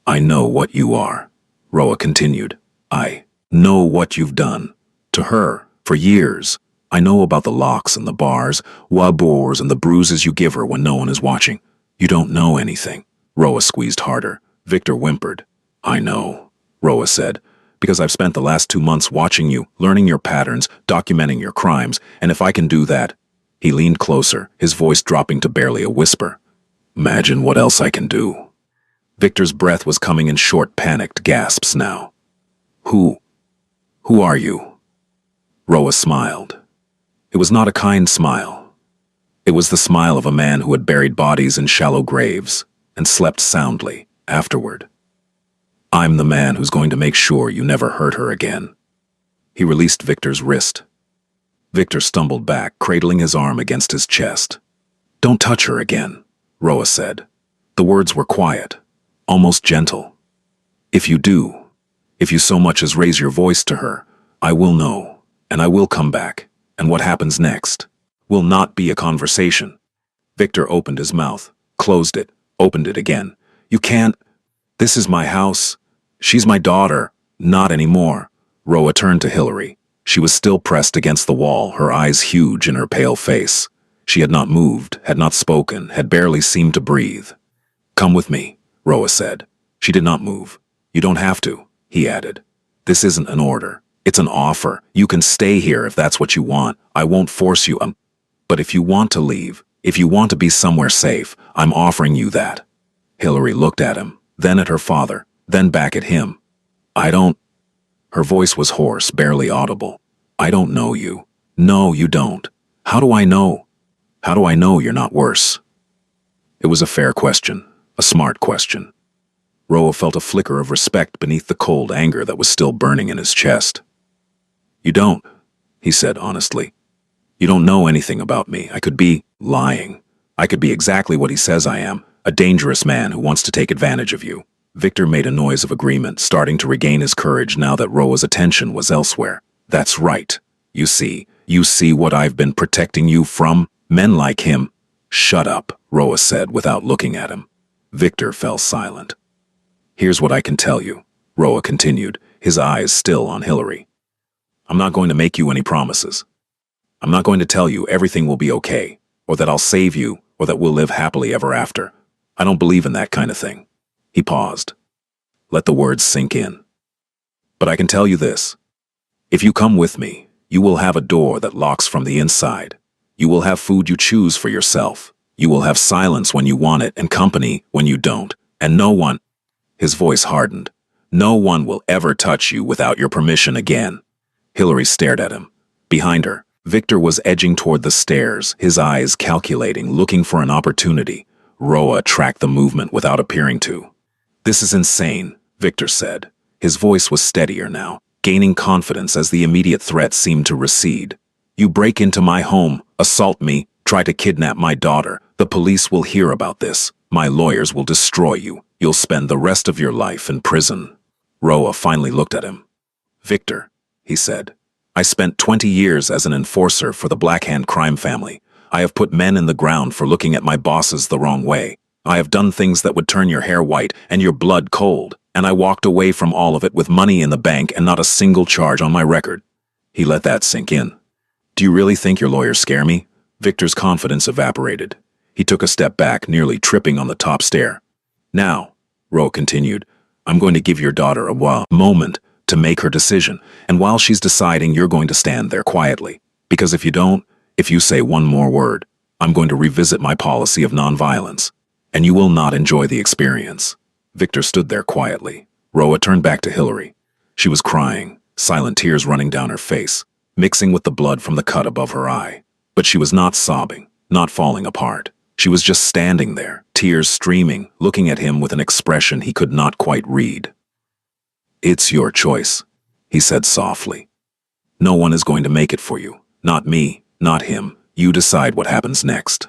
I know what you are, Roa continued. I know what you've done. To her, for years. I know about the locks and the bars, wabors and the bruises you give her when no one is watching. You don't know anything. Roa squeezed harder. Victor whimpered. I know, Roa said, because I've spent the last 2 months watching you, learning your patterns, documenting your crimes, and if I can do that... He leaned closer, his voice dropping to barely a whisper. Imagine what else I can do. Victor's breath was coming in short, panicked gasps now. Who are you? Roa smiled. It was not a kind smile. It was the smile of a man who had buried bodies in shallow graves and slept soundly afterward. I'm the man who's going to make sure you never hurt her again. He released Victor's wrist. Victor stumbled back, cradling his arm against his chest. Don't touch her again, Roa said. The words were quiet, almost gentle. If you do, if you so much as raise your voice to her, I will know, and I will come back, and what happens next will not be a conversation. Victor opened his mouth, closed it, opened it again. You can't. This is my house. She's my daughter. Not anymore. Roa turned to Hillary. She was still pressed against the wall, her eyes huge in her pale face. She had not moved, had not spoken, had barely seemed to breathe. Come with me, Roa said. She did not move. You don't have to, he added. This isn't an order. It's an offer. You can stay here if that's what you want. I won't force you. But if you want to leave, if you want to be somewhere safe, I'm offering you that. Hillary looked at him, then at her father, then back at him. I don't. Her voice was hoarse, barely audible. I don't know you. No, you don't. How do I know? How do I know you're not worse? It was a fair question, a smart question. Roa felt a flicker of respect beneath the cold anger that was still burning in his chest. You don't, he said honestly. You don't know anything about me. I could be lying. I could be exactly what he says I am, a dangerous man who wants to take advantage of you. Victor made a noise of agreement, starting to regain his courage now that Roa's attention was elsewhere. That's right. You see what I've been protecting you from? Men like him. Shut up, Roa said without looking at him. Victor fell silent. Here's what I can tell you, Roa continued, his eyes still on Hillary. I'm not going to make you any promises. I'm not going to tell you everything will be okay, or that I'll save you, or that we'll live happily ever after. I don't believe in that kind of thing. He paused. Let the words sink in. But I can tell you this. If you come with me, you will have a door that locks from the inside. You will have food you choose for yourself. You will have silence when you want it and company when you don't. And no one, his voice hardened, no one will ever touch you without your permission again. Hillary stared at him. Behind her, Victor was edging toward the stairs, his eyes calculating, looking for an opportunity. Roa tracked the movement without appearing to. This is insane, Victor said. His voice was steadier now, gaining confidence as the immediate threat seemed to recede. You break into my home, assault me, try to kidnap my daughter. The police will hear about this. My lawyers will destroy you. You'll spend the rest of your life in prison. Roa finally looked at him. Victor, he said, I spent 20 years as an enforcer for the Black Hand crime family. I have put men in the ground for looking at my bosses the wrong way. I have done things that would turn your hair white and your blood cold, and I walked away from all of it with money in the bank and not a single charge on my record. He let that sink in. Do you really think your lawyers scare me? Victor's confidence evaporated. He took a step back, nearly tripping on the top stair. Now, Roa continued, I'm going to give your daughter a moment to make her decision, and while she's deciding, you're going to stand there quietly. Because if you don't, if you say one more word, I'm going to revisit my policy of nonviolence, and you will not enjoy the experience. Victor stood there quietly. Roa turned back to Hillary. She was crying, silent tears running down her face, mixing with the blood from the cut above her eye. But she was not sobbing, not falling apart. She was just standing there, tears streaming, looking at him with an expression he could not quite read. It's your choice, he said softly. No one is going to make it for you. Not me, not him. You decide what happens next.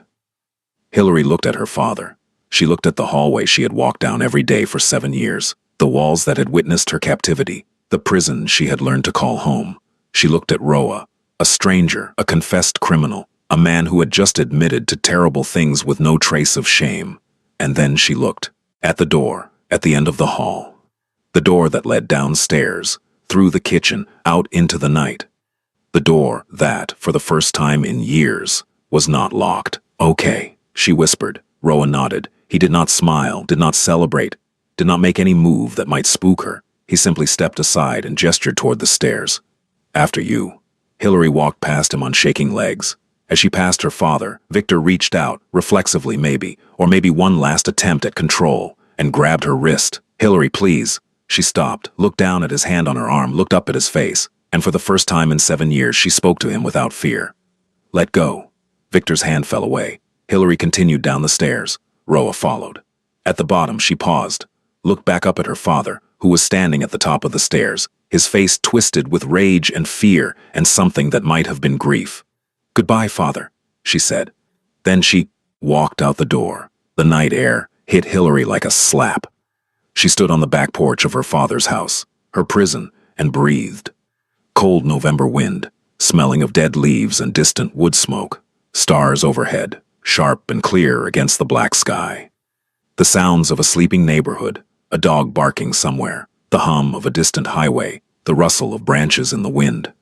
Hillary looked at her father. She looked at the hallway she had walked down every day for 7 years, the walls that had witnessed her captivity, the prison she had learned to call home. She looked at Roa, a stranger, a confessed criminal, a man who had just admitted to terrible things with no trace of shame. And then she looked at the door, at the end of the hall. The door that led downstairs, through the kitchen, out into the night. The door that, for the first time in years, was not locked. Okay, she whispered. Roa nodded. He did not smile, did not celebrate, did not make any move that might spook her. He simply stepped aside and gestured toward the stairs. After you. Hillary walked past him on shaking legs. As she passed her father, Victor reached out, reflexively maybe, or maybe one last attempt at control, and grabbed her wrist. Hillary, please. She stopped, looked down at his hand on her arm, looked up at his face, and for the first time in 7 years she spoke to him without fear. Let go. Victor's hand fell away. Hillary continued down the stairs. Roa followed. At the bottom she paused, looked back up at her father, who was standing at the top of the stairs, his face twisted with rage and fear and something that might have been grief. Goodbye, father, she said. Then she walked out the door. The night air hit Hillary like a slap. She stood on the back porch of her father's house, her prison, and breathed. Cold November wind, smelling of dead leaves and distant wood smoke. Stars overhead, sharp and clear against the black sky. The sounds of a sleeping neighborhood, a dog barking somewhere, the hum of a distant highway, the rustle of branches in the wind.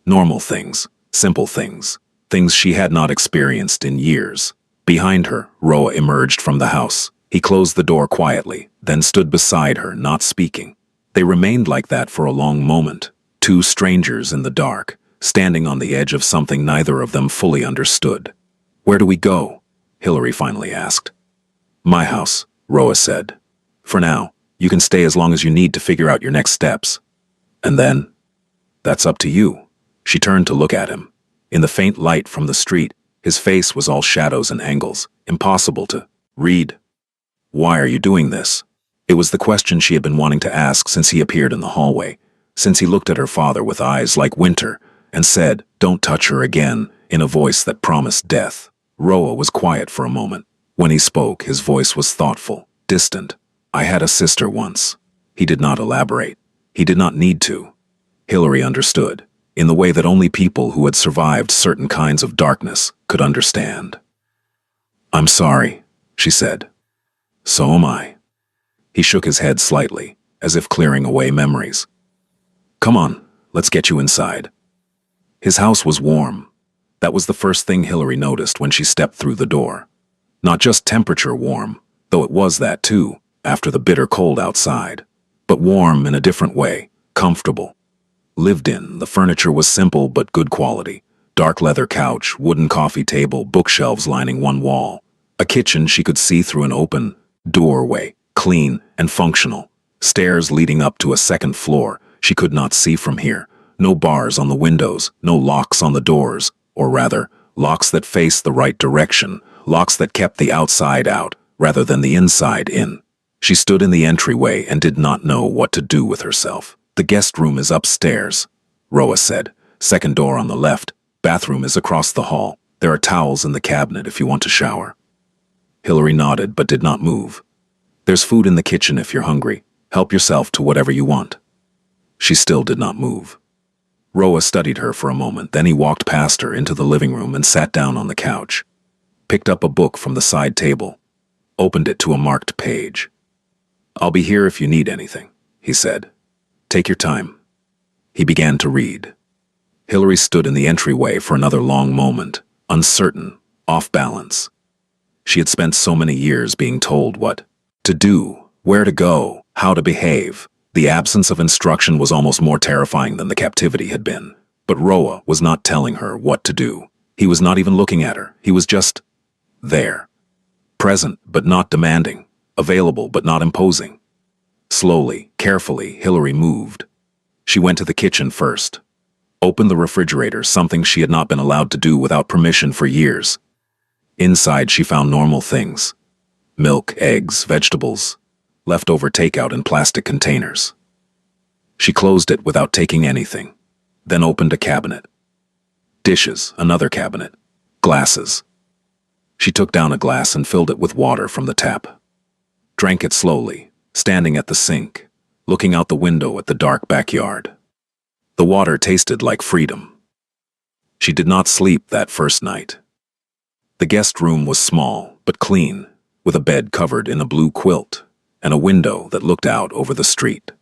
Normal things, simple things, things she had not experienced in years. Behind her, Roa emerged from the house. He closed the door quietly, then stood beside her, not speaking. They remained like that for a long moment, two strangers in the dark, standing on the edge of something neither of them fully understood. "Where do we go?" Hillary finally asked. "My house," Roa said. "For now, you can stay as long as you need to figure out your next steps. And then, that's up to you." She turned to look at him. In the faint light from the street, his face was all shadows and angles, impossible to read. "Why are you doing this?" It was the question she had been wanting to ask since he appeared in the hallway, since he looked at her father with eyes like winter and said, "Don't touch her again," in a voice that promised death. Roa was quiet for a moment. When he spoke, his voice was thoughtful, distant. "I had a sister once." He did not elaborate. He did not need to. Hillary understood, in the way that only people who had survived certain kinds of darkness could understand. "I'm sorry," she said. "So am I." He shook his head slightly, as if clearing away memories. "Come on, let's get you inside." His house was warm. That was the first thing Hillary noticed when she stepped through the door. Not just temperature warm, though it was that too, after the bitter cold outside, but warm in a different way, comfortable. Lived in, the furniture was simple but good quality. Dark leather couch, wooden coffee table, bookshelves lining one wall. A kitchen she could see through an open doorway, clean and functional. Stairs leading up to a second floor she could not see from here. No bars on the windows, no locks on the doors, or rather, locks that faced the right direction, locks that kept the outside out rather than the inside in. She stood in the entryway and did not know what to do with herself. "The guest room is upstairs," Roa said. "Second door on the left. Bathroom is across the hall. There are towels in the cabinet if you want to shower." Hillary nodded but did not move. "There's food in the kitchen if you're hungry. Help yourself to whatever you want." She still did not move. Roa studied her for a moment, then he walked past her into the living room and sat down on the couch. Picked up a book from the side table. Opened it to a marked page. "I'll be here if you need anything," he said. "Take your time." He began to read. Hillary stood in the entryway for another long moment, uncertain, off balance. She had spent so many years being told what to do, where to go, how to behave. The absence of instruction was almost more terrifying than the captivity had been. But Roa was not telling her what to do. He was not even looking at her. He was just there. Present but not demanding. Available but not imposing. Slowly, carefully, Hillary moved. She went to the kitchen first. Opened the refrigerator, something she had not been allowed to do without permission for years. Inside she found normal things. Milk, eggs, vegetables. Leftover takeout in plastic containers. She closed it without taking anything, then opened a cabinet. Dishes, another cabinet. Glasses. She took down a glass and filled it with water from the tap. Drank it slowly, standing at the sink, looking out the window at the dark backyard. The water tasted like freedom. She did not sleep that first night. The guest room was small, but clean, with a bed covered in a blue quilt, and a window that looked out over the street.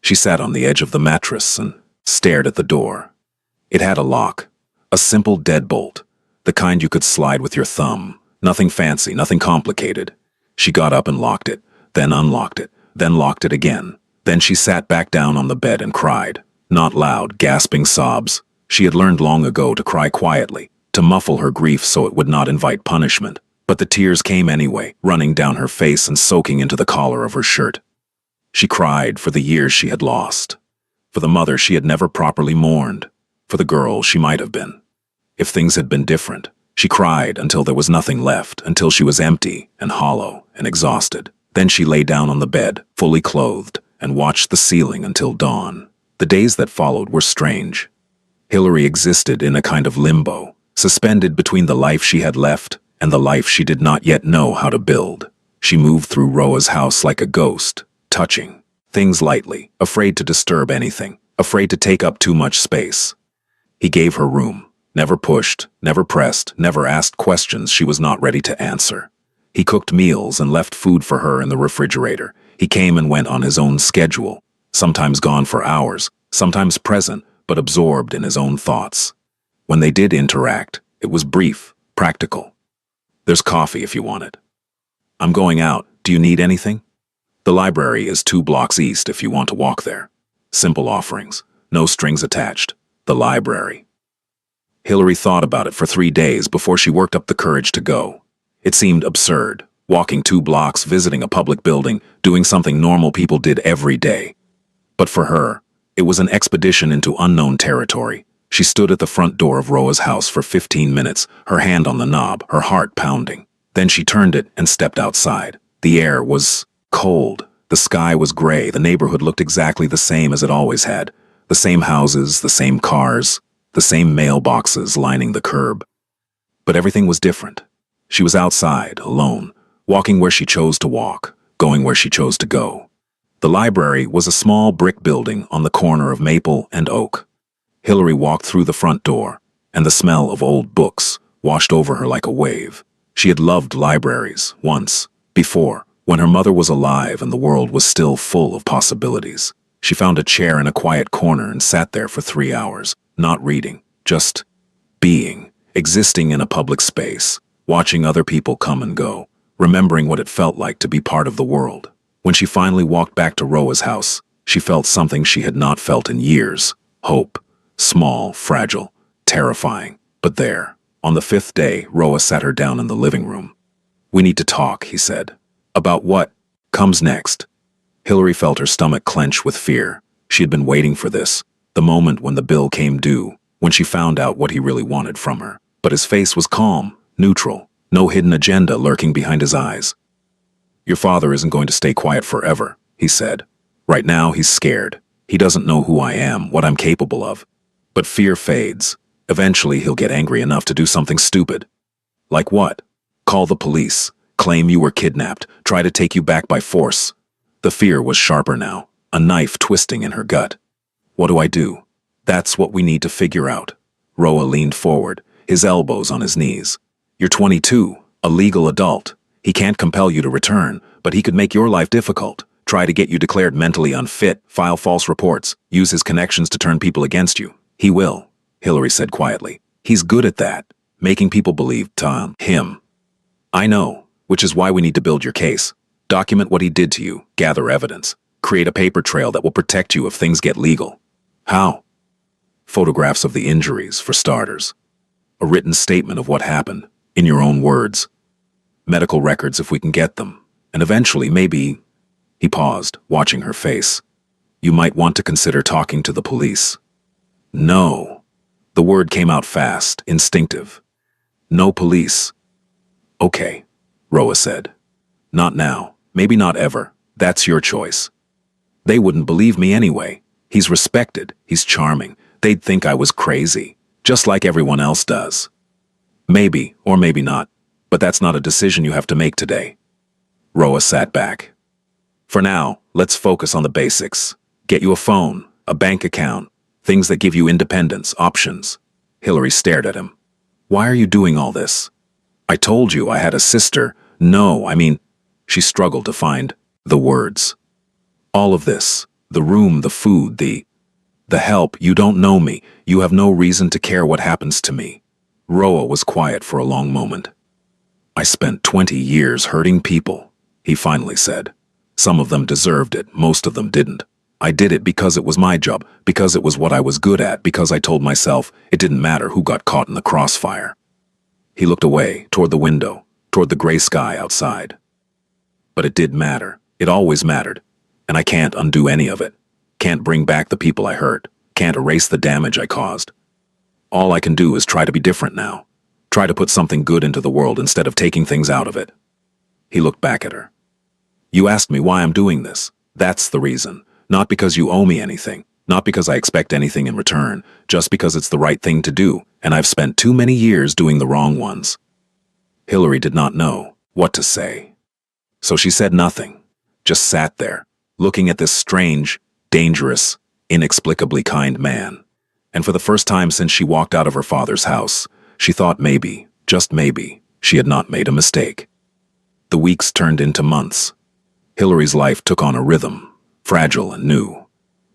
She sat on the edge of the mattress and stared at the door. It had a lock, a simple deadbolt, the kind you could slide with your thumb. Nothing fancy, nothing complicated. She got up and locked it, then unlocked it, then locked it again. Then she sat back down on the bed and cried. Not loud, gasping sobs. She had learned long ago to cry quietly, to muffle her grief so it would not invite punishment. But the tears came anyway, running down her face and soaking into the collar of her shirt. She cried for the years she had lost, for the mother she had never properly mourned, for the girl she might have been. If things had been different, she cried until there was nothing left, until she was empty and hollow and exhausted. Then she lay down on the bed, fully clothed, and watched the ceiling until dawn. The days that followed were strange. Hillary existed in a kind of limbo, suspended between the life she had left and the life she did not yet know how to build. She moved through Roa's house like a ghost, touching things lightly, afraid to disturb anything, afraid to take up too much space. He gave her room, never pushed, never pressed, never asked questions she was not ready to answer. He cooked meals and left food for her in the refrigerator. He came and went on his own schedule, sometimes gone for hours, sometimes present, but absorbed in his own thoughts. When they did interact, it was brief, practical. "There's coffee if you want it." "I'm going out. Do you need anything?" "The library is 2 blocks east if you want to walk there." Simple offerings, no strings attached. The library. Hillary thought about it for 3 days before she worked up the courage to go. It seemed absurd, walking 2 blocks, visiting a public building, doing something normal people did every day. But for her, it was an expedition into unknown territory. She stood at the front door of Roa's house for 15 minutes, her hand on the knob, her heart pounding. Then she turned it and stepped outside. The air was cold. The sky was gray. The neighborhood looked exactly the same as it always had. The same houses, the same cars, the same mailboxes lining the curb. But everything was different. She was outside, alone, walking where she chose to walk, going where she chose to go. The library was a small brick building on the corner of Maple and Oak. Hillary walked through the front door, and the smell of old books washed over her like a wave. She had loved libraries once, before, when her mother was alive and the world was still full of possibilities. She found a chair in a quiet corner and sat there for 3 hours, not reading, just being, existing in a public space, watching other people come and go, remembering what it felt like to be part of the world. When she finally walked back to Roa's house, she felt something she had not felt in years. Hope. Small, fragile, terrifying. But there, on the 5th day, Roa sat her down in the living room. "We need to talk," he said. "About what comes next?" Hillary felt her stomach clench with fear. She had been waiting for this, the moment when the bill came due, when she found out what he really wanted from her. But his face was calm, neutral, no hidden agenda lurking behind his eyes. "Your father isn't going to stay quiet forever," he said. "Right now, he's scared. He doesn't know who I am, what I'm capable of. But fear fades. Eventually, he'll get angry enough to do something stupid." "Like what?" "Call the police, claim you were kidnapped, try to take you back by force." The fear was sharper now, a knife twisting in her gut. "What do I do?" "That's what we need to figure out." Roa leaned forward, his elbows on his knees. "You're 22, a legal adult. He can't compel you to return, but he could make your life difficult. Try to get you declared mentally unfit, file false reports, use his connections to turn people against you. He will," Hillary said quietly. "He's good at that, making people believe him." "I know, which is why we need to build your case. Document what he did to you, gather evidence, create a paper trail that will protect you if things get legal." "How?" "Photographs of the injuries, for starters. A written statement of what happened, in your own words. Medical records if we can get them. And eventually, maybe—" He paused, watching her face. "You might want to consider talking to the police." "No." The word came out fast, instinctive. "No police." "Okay," Roa said. "Not now. Maybe not ever. That's your choice." "They wouldn't believe me anyway. He's respected. He's charming. They'd think I was crazy, just like everyone else does." "Maybe, or maybe not. But that's not a decision you have to make today." Roa sat back. "For now, let's focus on the basics. Get you a phone, a bank account, things that give you independence, options." Hillary stared at him. "Why are you doing all this?" "I told you I had a sister." "No, I mean—" She struggled to find the words. "All of this, the room, the food, the help. You don't know me. You have no reason to care what happens to me." Roa was quiet for a long moment. "I spent 20 years hurting people," he finally said. "Some of them deserved it, most of them didn't. I did it because it was my job, because it was what I was good at, because I told myself it didn't matter who got caught in the crossfire." He looked away, toward the window, toward the gray sky outside. "But it did matter. It always mattered. And I can't undo any of it. Can't bring back the people I hurt. Can't erase the damage I caused. All I can do is try to be different now. Try to put something good into the world instead of taking things out of it." He looked back at her. "You asked me why I'm doing this. That's the reason. Not because you owe me anything. Not because I expect anything in return. Just because it's the right thing to do, and I've spent too many years doing the wrong ones." Hillary did not know what to say. So she said nothing, just sat there, looking at this strange, dangerous, inexplicably kind man. And for the first time since she walked out of her father's house, she thought maybe, just maybe, she had not made a mistake. The weeks turned into months. Hillary's life took on a rhythm, fragile and new.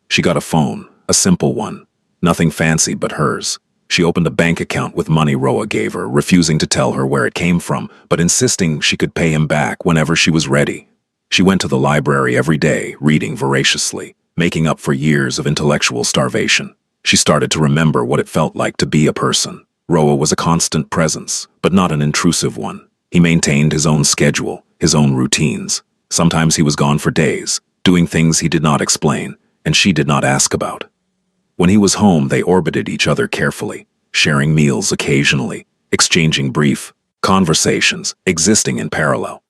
She got a phone, a simple one, nothing fancy but hers. She opened a bank account with money Roa gave her, refusing to tell her where it came from, but insisting she could pay him back whenever she was ready. She went to the library every day, reading voraciously, making up for years of intellectual starvation. She started to remember what it felt like to be a person. Roa was a constant presence, but not an intrusive one. He maintained his own schedule, his own routines. Sometimes he was gone for days, doing things he did not explain, and she did not ask about. When he was home, they orbited each other carefully, sharing meals occasionally, exchanging brief conversations, existing in parallel.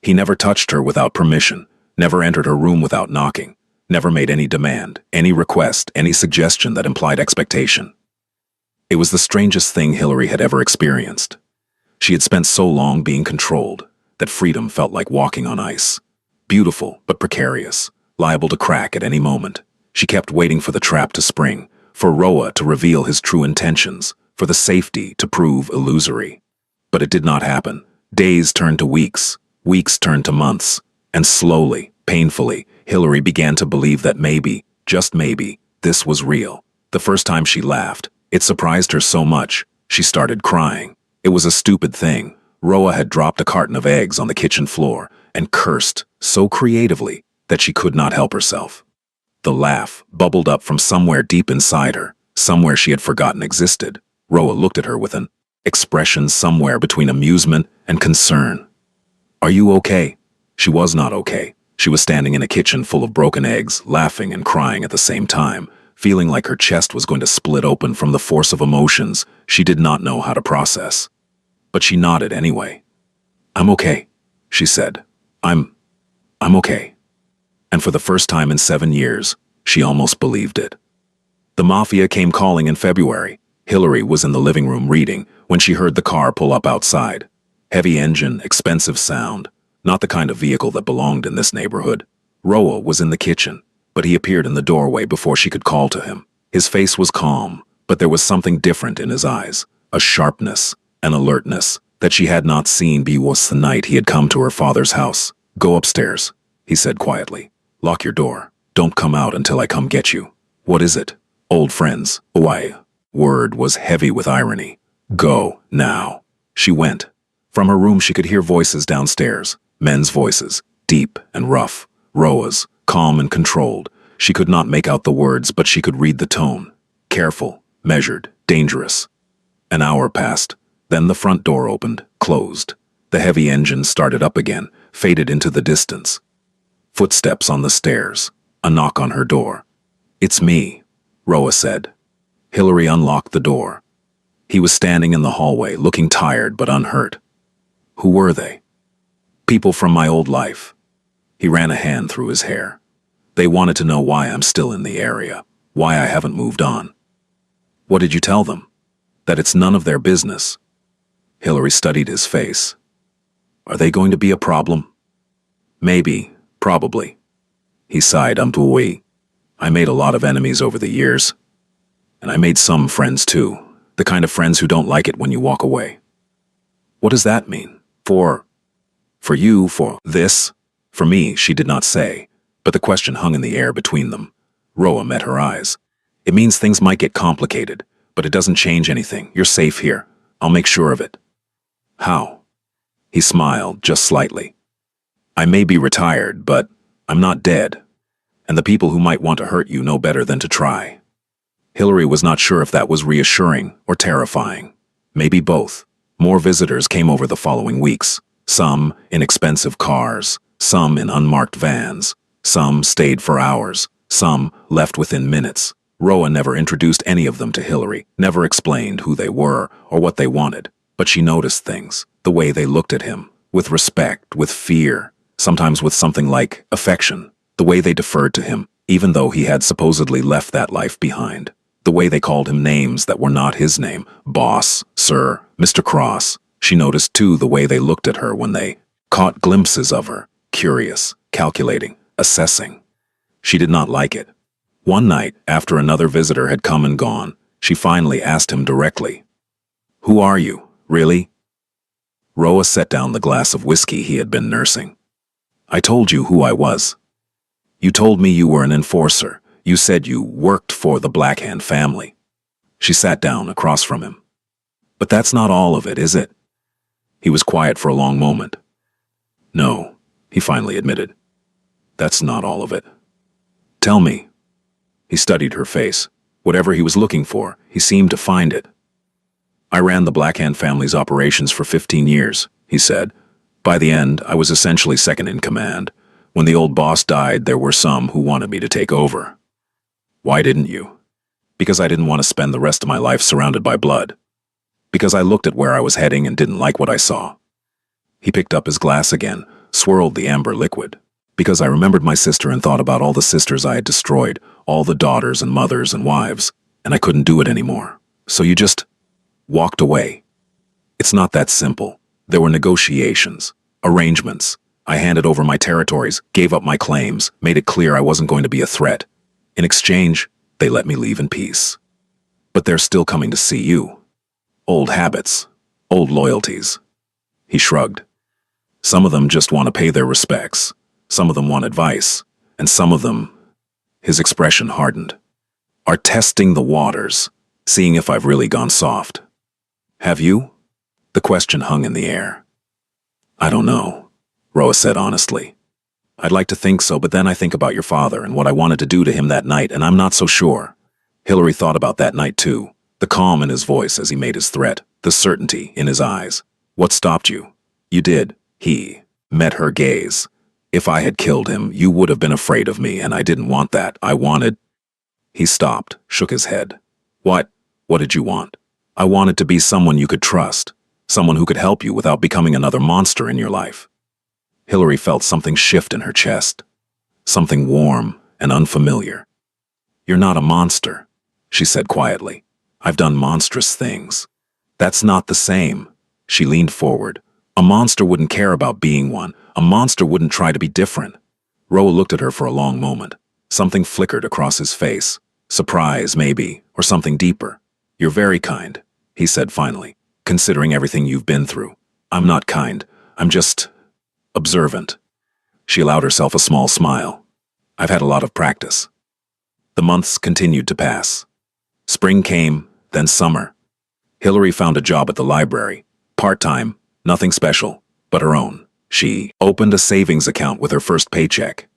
He never touched her without permission, never entered her room without knocking, never made any demand, any request, any suggestion that implied expectation. It was the strangest thing Hillary had ever experienced. She had spent so long being controlled that freedom felt like walking on ice. Beautiful, but precarious, liable to crack at any moment. She kept waiting for the trap to spring, for Roa to reveal his true intentions, for the safety to prove illusory. But it did not happen. Days turned to weeks, weeks turned to months, and slowly, painfully, Hillary began to believe that maybe, just maybe, this was real. The first time she laughed, it surprised her so much, she started crying. It was a stupid thing. Roa had dropped a carton of eggs on the kitchen floor and cursed so creatively that she could not help herself. The laugh bubbled up from somewhere deep inside her, somewhere she had forgotten existed. Roa looked at her with an expression somewhere between amusement and concern. "Are you okay?" She was not okay. She was standing in a kitchen full of broken eggs, laughing and crying at the same time, feeling like her chest was going to split open from the force of emotions she did not know how to process. But she nodded anyway. "I'm okay," she said. I'm okay." And for the first time in 7 years, she almost believed it. The Mafia came calling in February. Hillary was in the living room reading when she heard the car pull up outside. Heavy engine, expensive sound, not the kind of vehicle that belonged in this neighborhood. Roa was in the kitchen, but he appeared in the doorway before she could call to him. His face was calm, but there was something different in his eyes, a sharpness, an alertness that she had not seen before the night he had come to her father's house. "Go upstairs," he said quietly. "Lock your door. Don't come out until I come get you." "What is it?" "Old friends." "Why?" Word was heavy with irony. "Go, now." She went. From her room she could hear voices downstairs, men's voices, deep and rough. Roa's, calm and controlled. She could not make out the words, but she could read the tone. Careful, measured, dangerous. An hour passed. Then the front door opened, closed. The heavy engine started up again, faded into the distance. Footsteps on the stairs, a knock on her door. "It's me," Roa said. Hillary unlocked the door. He was standing in the hallway, looking tired but unhurt. "Who were they?" "People from my old life." He ran a hand through his hair. "They wanted to know why I'm still in the area, why I haven't moved on." "What did you tell them?" "That it's none of their business." Hillary studied his face. "Are they going to be a problem?" "Maybe. Probably." He sighed. I made a lot of enemies over the years. And I made some friends too. The kind of friends who don't like it when you walk away." "What does that mean?" For you, for this?" "For me," she did not say, but the question hung in the air between them. Roa met her eyes. "It means things might get complicated, but it doesn't change anything. You're safe here. I'll make sure of it." "How?" He smiled, just slightly. "I may be retired, but I'm not dead. And the people who might want to hurt you know better than to try." Hillary was not sure if that was reassuring or terrifying. Maybe both. More visitors came over the following weeks. Some in expensive cars, some in unmarked vans. Some stayed for hours, some left within minutes. Roa never introduced any of them to Hillary, never explained who they were or what they wanted. But she noticed things, the way they looked at him, with respect, with fear, sometimes with something like affection, the way they deferred to him, even though he had supposedly left that life behind, the way they called him names that were not his name, boss, sir, Mr. Cross. She noticed too the way they looked at her when they caught glimpses of her, curious, calculating, assessing. She did not like it. One night, after another visitor had come and gone, she finally asked him directly, "Who are you, really?" Roa set down the glass of whiskey he had been nursing. "I told you who I was. You told me you were an enforcer. You said you worked for the Blackhand family." She sat down across from him. "But that's not all of it, is it?" He was quiet for a long moment. "No," he finally admitted. "That's not all of it." "Tell me." He studied her face. Whatever he was looking for, he seemed to find it. "I ran the Blackhand family's operations for 15 years, he said. "By the end, I was essentially second in command. When the old boss died, there were some who wanted me to take over." "Why didn't you?" "Because I didn't want to spend the rest of my life surrounded by blood. Because I looked at where I was heading and didn't like what I saw." He picked up his glass again, swirled the amber liquid. "Because I remembered my sister and thought about all the sisters I had destroyed, all the daughters and mothers and wives, and I couldn't do it anymore. So you just walked away." "It's not that simple. There were negotiations, arrangements. I handed over my territories, gave up my claims, made it clear I wasn't going to be a threat. In exchange, they let me leave in peace. But they're still coming to see you. Old habits, old loyalties." He shrugged. "Some of them just want to pay their respects. Some of them want advice. And some of them," his expression hardened, "are testing the waters, seeing if I've really gone soft." "Have you?" The question hung in the air. "I don't know," Roa said honestly. "I'd like to think so, but then I think about your father and what I wanted to do to him that night, and I'm not so sure." Hillary thought about that night too, the calm in his voice as he made his threat, the certainty in his eyes. "What stopped you?" "You did." He met her gaze. "If I had killed him, you would have been afraid of me, and I didn't want that. I wanted—" He stopped, shook his head. What did you want?" "I wanted to be someone you could trust, someone who could help you without becoming another monster in your life." Hillary felt something shift in her chest, something warm and unfamiliar. "You're not a monster," she said quietly. "I've done monstrous things." "That's not the same." She leaned forward. "A monster wouldn't care about being one. A monster wouldn't try to be different." Roa looked at her for a long moment. Something flickered across his face. Surprise, maybe, or something deeper. "You're very kind," he said finally, "considering everything you've been through." "I'm not kind. I'm just observant." She allowed herself a small smile. "I've had a lot of practice." The months continued to pass. Spring came, then summer. Hillary found a job at the library. Part-time, nothing special, but her own. She opened a savings account with her first paycheck.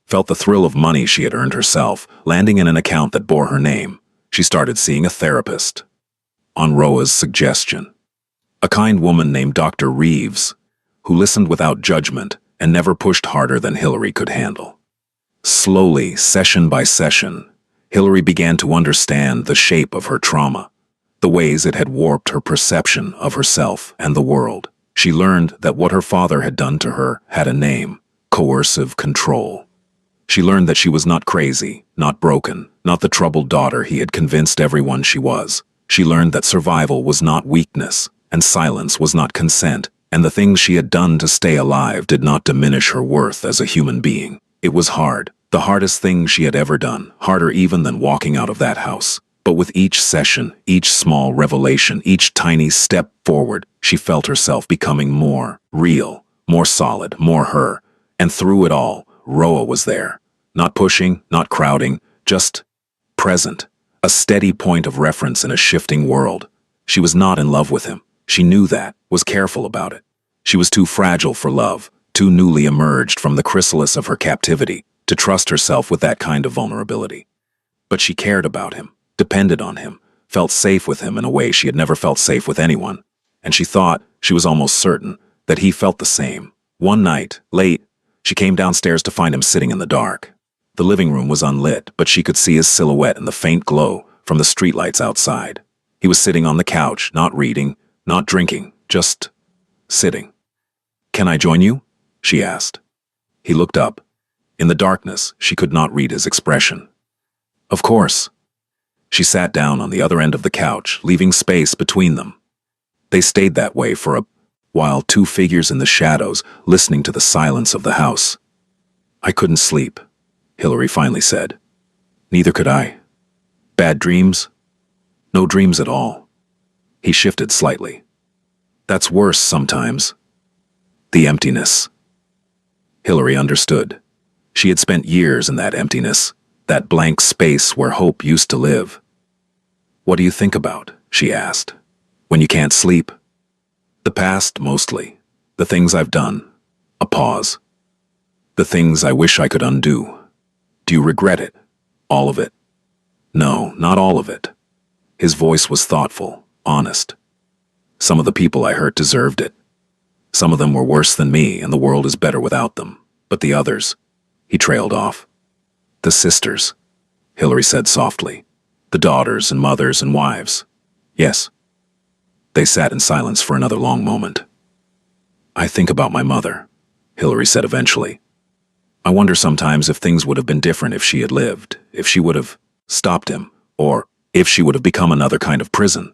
Felt the thrill of money she had earned herself, landing in an account that bore her name. She started seeing a therapist. On Roa's suggestion. A kind woman named Dr. Reeves, who listened without judgment and never pushed harder than Hillary could handle. Slowly, session by session, Hillary began to understand the shape of her trauma, the ways it had warped her perception of herself and the world. She learned that what her father had done to her had a name: coercive control. She learned that she was not crazy, not broken, not the troubled daughter he had convinced everyone she was. She learned that survival was not weakness, and silence was not consent, and the things she had done to stay alive did not diminish her worth as a human being. It was hard, the hardest thing she had ever done, harder even than walking out of that house. But with each session, each small revelation, each tiny step forward, she felt herself becoming more real, more solid, more her. And through it all, Roa was there. Not pushing, not crowding, just present. A steady point of reference in a shifting world. She was not in love with him. She knew that, was careful about it. She was too fragile for love, too newly emerged from the chrysalis of her captivity, to trust herself with that kind of vulnerability. But she cared about him, depended on him, felt safe with him in a way she had never felt safe with anyone. And she thought, she was almost certain, that he felt the same. One night, late, she came downstairs to find him sitting in the dark. The living room was unlit, but she could see his silhouette in the faint glow from the streetlights outside. He was sitting on the couch, not reading, not drinking, just sitting. "Can I join you?" she asked. He looked up. In the darkness, she could not read his expression. "Of course." She sat down on the other end of the couch, leaving space between them. They stayed that way for a while two figures in the shadows listening to the silence of the house. I couldn't sleep, Hillary finally said. Neither could I. Bad dreams? No dreams at all. He shifted slightly. That's worse sometimes. The emptiness. Hillary understood. She had spent years in that emptiness, that blank space where hope used to live. What do you think about? She asked. When you can't sleep? The past, mostly. The things I've done. A pause. The things I wish I could undo. Do you regret it? All of it? No, not all of it. His voice was thoughtful, honest. Some of the people I hurt deserved it. Some of them were worse than me, and the world is better without them. But the others, he trailed off. The sisters, Hillary said softly. The daughters and mothers and wives. Yes. They sat in silence for another long moment. I think about my mother, Hillary said eventually. I wonder sometimes if things would have been different if she had lived, if she would have stopped him, or if she would have become another kind of prison.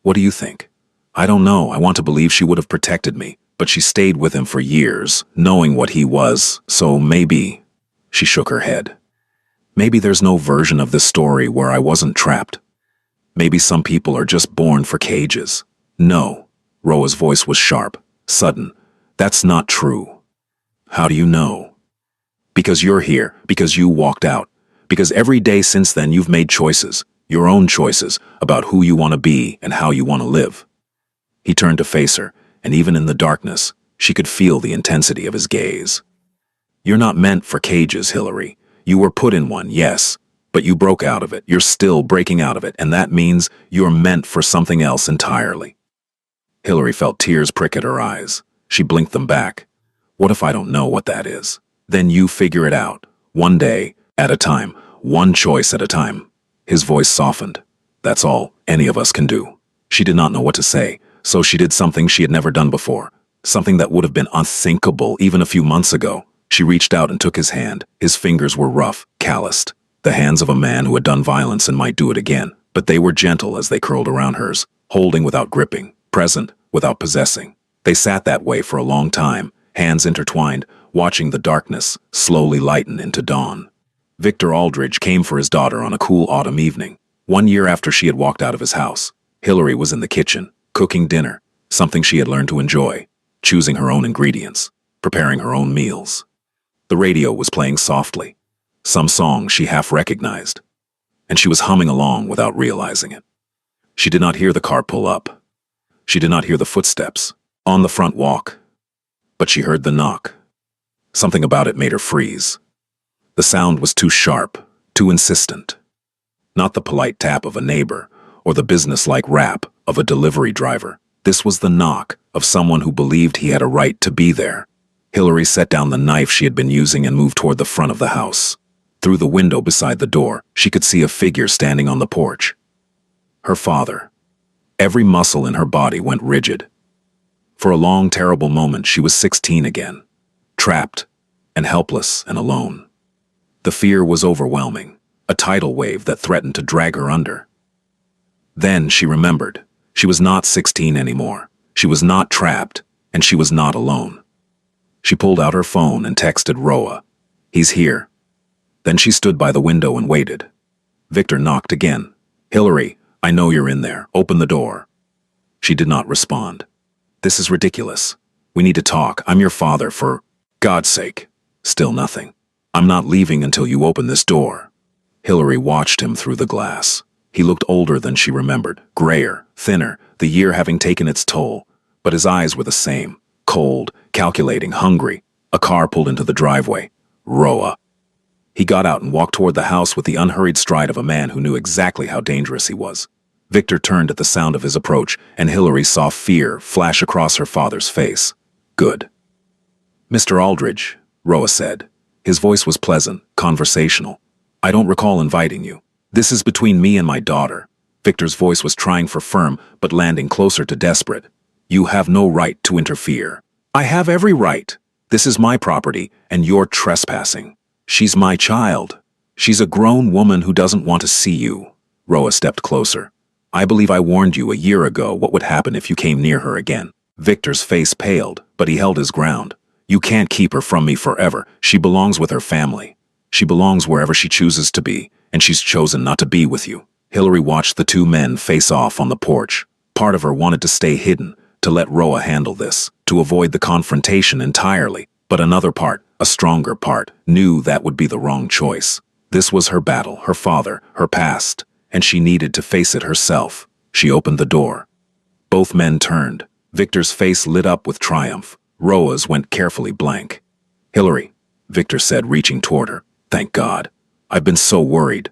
What do you think? I don't know. I want to believe she would have protected me, but she stayed with him for years, knowing what he was, so maybe... She shook her head. Maybe there's no version of this story where I wasn't trapped. Maybe some people are just born for cages. No. Roa's voice was sharp, sudden. That's not true. How do you know? Because you're here, because you walked out, because every day since then you've made choices, your own choices, about who you want to be and how you want to live. He turned to face her, and even in the darkness, she could feel the intensity of his gaze. You're not meant for cages, Hillary. You were put in one, yes, but you broke out of it. You're still breaking out of it, and that means you're meant for something else entirely. Hillary felt tears prick at her eyes. She blinked them back. What if I don't know what that is? Then you figure it out, one day at a time, one choice at a time. His voice softened. That's all any of us can do. She did not know what to say, so she did something she had never done before, something that would have been unthinkable even a few months ago. She reached out and took his hand. His fingers were rough, calloused, the hands of a man who had done violence and might do it again, but they were gentle as they curled around hers, holding without gripping, present without possessing. They sat that way for a long time, hands intertwined, watching the darkness slowly lighten into dawn. Victor Aldridge came for his daughter on a cool autumn evening. 1 year after she had walked out of his house, Hillary was in the kitchen, cooking dinner, something she had learned to enjoy, choosing her own ingredients, preparing her own meals. The radio was playing softly, some song she half recognized, and she was humming along without realizing it. She did not hear the car pull up. She did not hear the footsteps on the front walk, but she heard the knock. Something about it made her freeze. The sound was too sharp, too insistent. Not the polite tap of a neighbor or the business-like rap of a delivery driver. This was the knock of someone who believed he had a right to be there. Hillary set down the knife she had been using and moved toward the front of the house. Through the window beside the door, she could see a figure standing on the porch. Her father. Every muscle in her body went rigid. For a long, terrible moment, she was 16 again, trapped and helpless and alone. The fear was overwhelming, a tidal wave that threatened to drag her under. Then she remembered. She was not 16 anymore. She was not trapped, and she was not alone. She pulled out her phone and texted Roa. He's here. Then she stood by the window and waited. Victor knocked again. Hillary, I know you're in there. Open the door. She did not respond. This is ridiculous. We need to talk. I'm your father, for God's sake. Still nothing. I'm not leaving until you open this door. Hillary watched him through the glass. He looked older than she remembered, grayer, thinner, the year having taken its toll. But his eyes were the same, cold, calculating, hungry. A car pulled into the driveway. Roa. He got out and walked toward the house with the unhurried stride of a man who knew exactly how dangerous he was. Victor turned at the sound of his approach, and Hillary saw fear flash across her father's face. Good. Mr. Aldridge, Roa said. His voice was pleasant, conversational. I don't recall inviting you. This is between me and my daughter. Victor's voice was trying for firm, but landing closer to desperate. You have no right to interfere. I have every right. This is my property, and you're trespassing. She's my child. She's a grown woman who doesn't want to see you. Roa stepped closer. I believe I warned you a year ago what would happen if you came near her again. Victor's face paled, but he held his ground. You can't keep her from me forever. She belongs with her family. She belongs wherever she chooses to be, and she's chosen not to be with you. Hillary watched the two men face off on the porch. Part of her wanted to stay hidden, to let Roa handle this, to avoid the confrontation entirely. But another part, a stronger part, knew that would be the wrong choice. This was her battle, her father, her past, and she needed to face it herself. She opened the door. Both men turned. Victor's face lit up with triumph. Roa's went carefully blank. Hillary, Victor said, reaching toward her. Thank God. I've been so worried.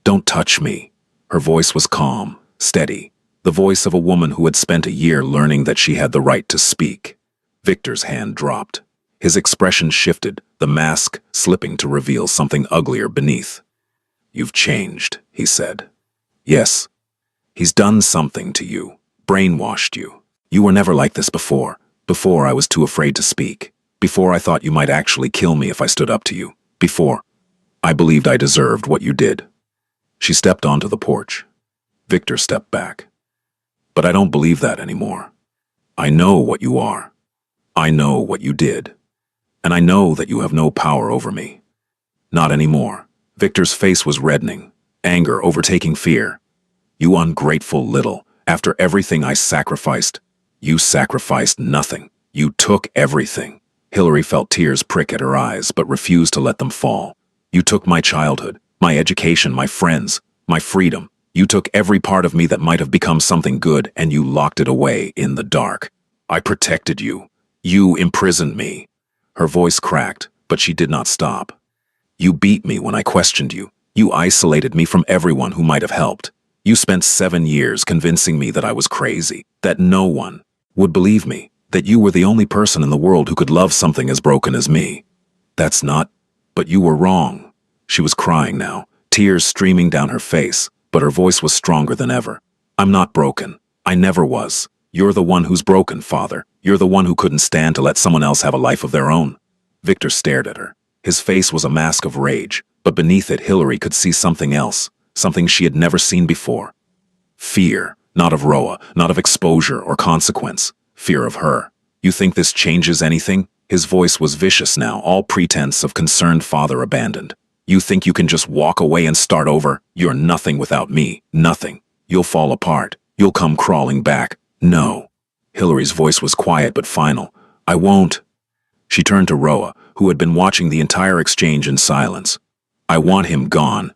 Don't touch me. Her voice was calm, steady, the voice of a woman who had spent a year learning that she had the right to speak. Victor's hand dropped. His expression shifted, the mask slipping to reveal something uglier beneath. You've changed, he said. Yes. He's done something to you, brainwashed you. You were never like this before. Before I was too afraid to speak. Before I thought you might actually kill me if I stood up to you. Before I believed I deserved what you did. She stepped onto the porch. Victor stepped back. But I don't believe that anymore. I know what you are. I know what you did. And I know that you have no power over me. Not anymore. Victor's face was reddening, anger overtaking fear. You ungrateful little. After everything I sacrificed, you sacrificed nothing. You took everything. Hillary felt tears prick at her eyes, but refused to let them fall. You took my childhood, my education, my friends, my freedom. You took every part of me that might have become something good, and you locked it away in the dark. I protected you. You imprisoned me. Her voice cracked, but she did not stop. You beat me when I questioned you. You isolated me from everyone who might have helped. You spent 7 years convincing me that I was crazy, that no one would believe me, that you were the only person in the world who could love something as broken as me. That's not, but you were wrong. She was crying now, tears streaming down her face, but her voice was stronger than ever. I'm not broken. I never was. You're the one who's broken, Father. You're the one who couldn't stand to let someone else have a life of their own. Victor stared at her. His face was a mask of rage, but beneath it Hillary could see something else, something she had never seen before. Fear, not of Roa, not of exposure or consequence. Fear of her. You think this changes anything? His voice was vicious now, all pretense of concerned father abandoned. You think you can just walk away and start over? You're nothing without me, nothing. You'll fall apart. You'll come crawling back. No. Hillary's voice was quiet but final. I won't. She turned to Roa, who had been watching the entire exchange in silence. I want him gone.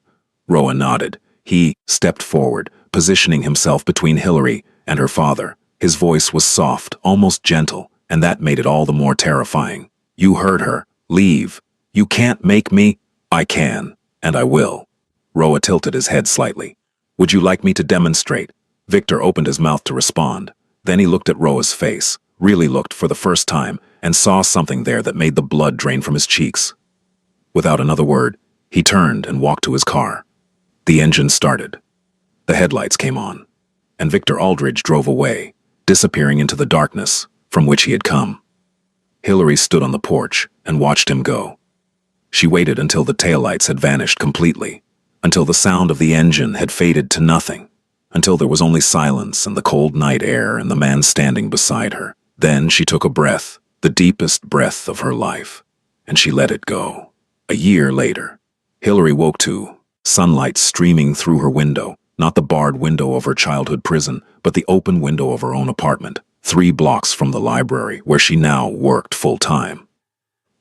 Roa nodded. He stepped forward, positioning himself between Hillary and her father. His voice was soft, almost gentle, and that made it all the more terrifying. You heard her. Leave. You can't make me. I can, and I will. Roa tilted his head slightly. Would you like me to demonstrate? Victor opened his mouth to respond. Then he looked at Roa's face, really looked for the first time, and saw something there that made the blood drain from his cheeks. Without another word, he turned and walked to his car. The engine started. The headlights came on, and Victor Aldridge drove away, disappearing into the darkness from which he had come. Hillary stood on the porch and watched him go. She waited until the taillights had vanished completely, until the sound of the engine had faded to nothing, until there was only silence and the cold night air and the man standing beside her. Then she took a breath, the deepest breath of her life, and she let it go. A year later, Hillary woke to sunlight streaming through her window, not the barred window of her childhood prison, but the open window of her own apartment, 3 blocks from the library where she now worked full-time.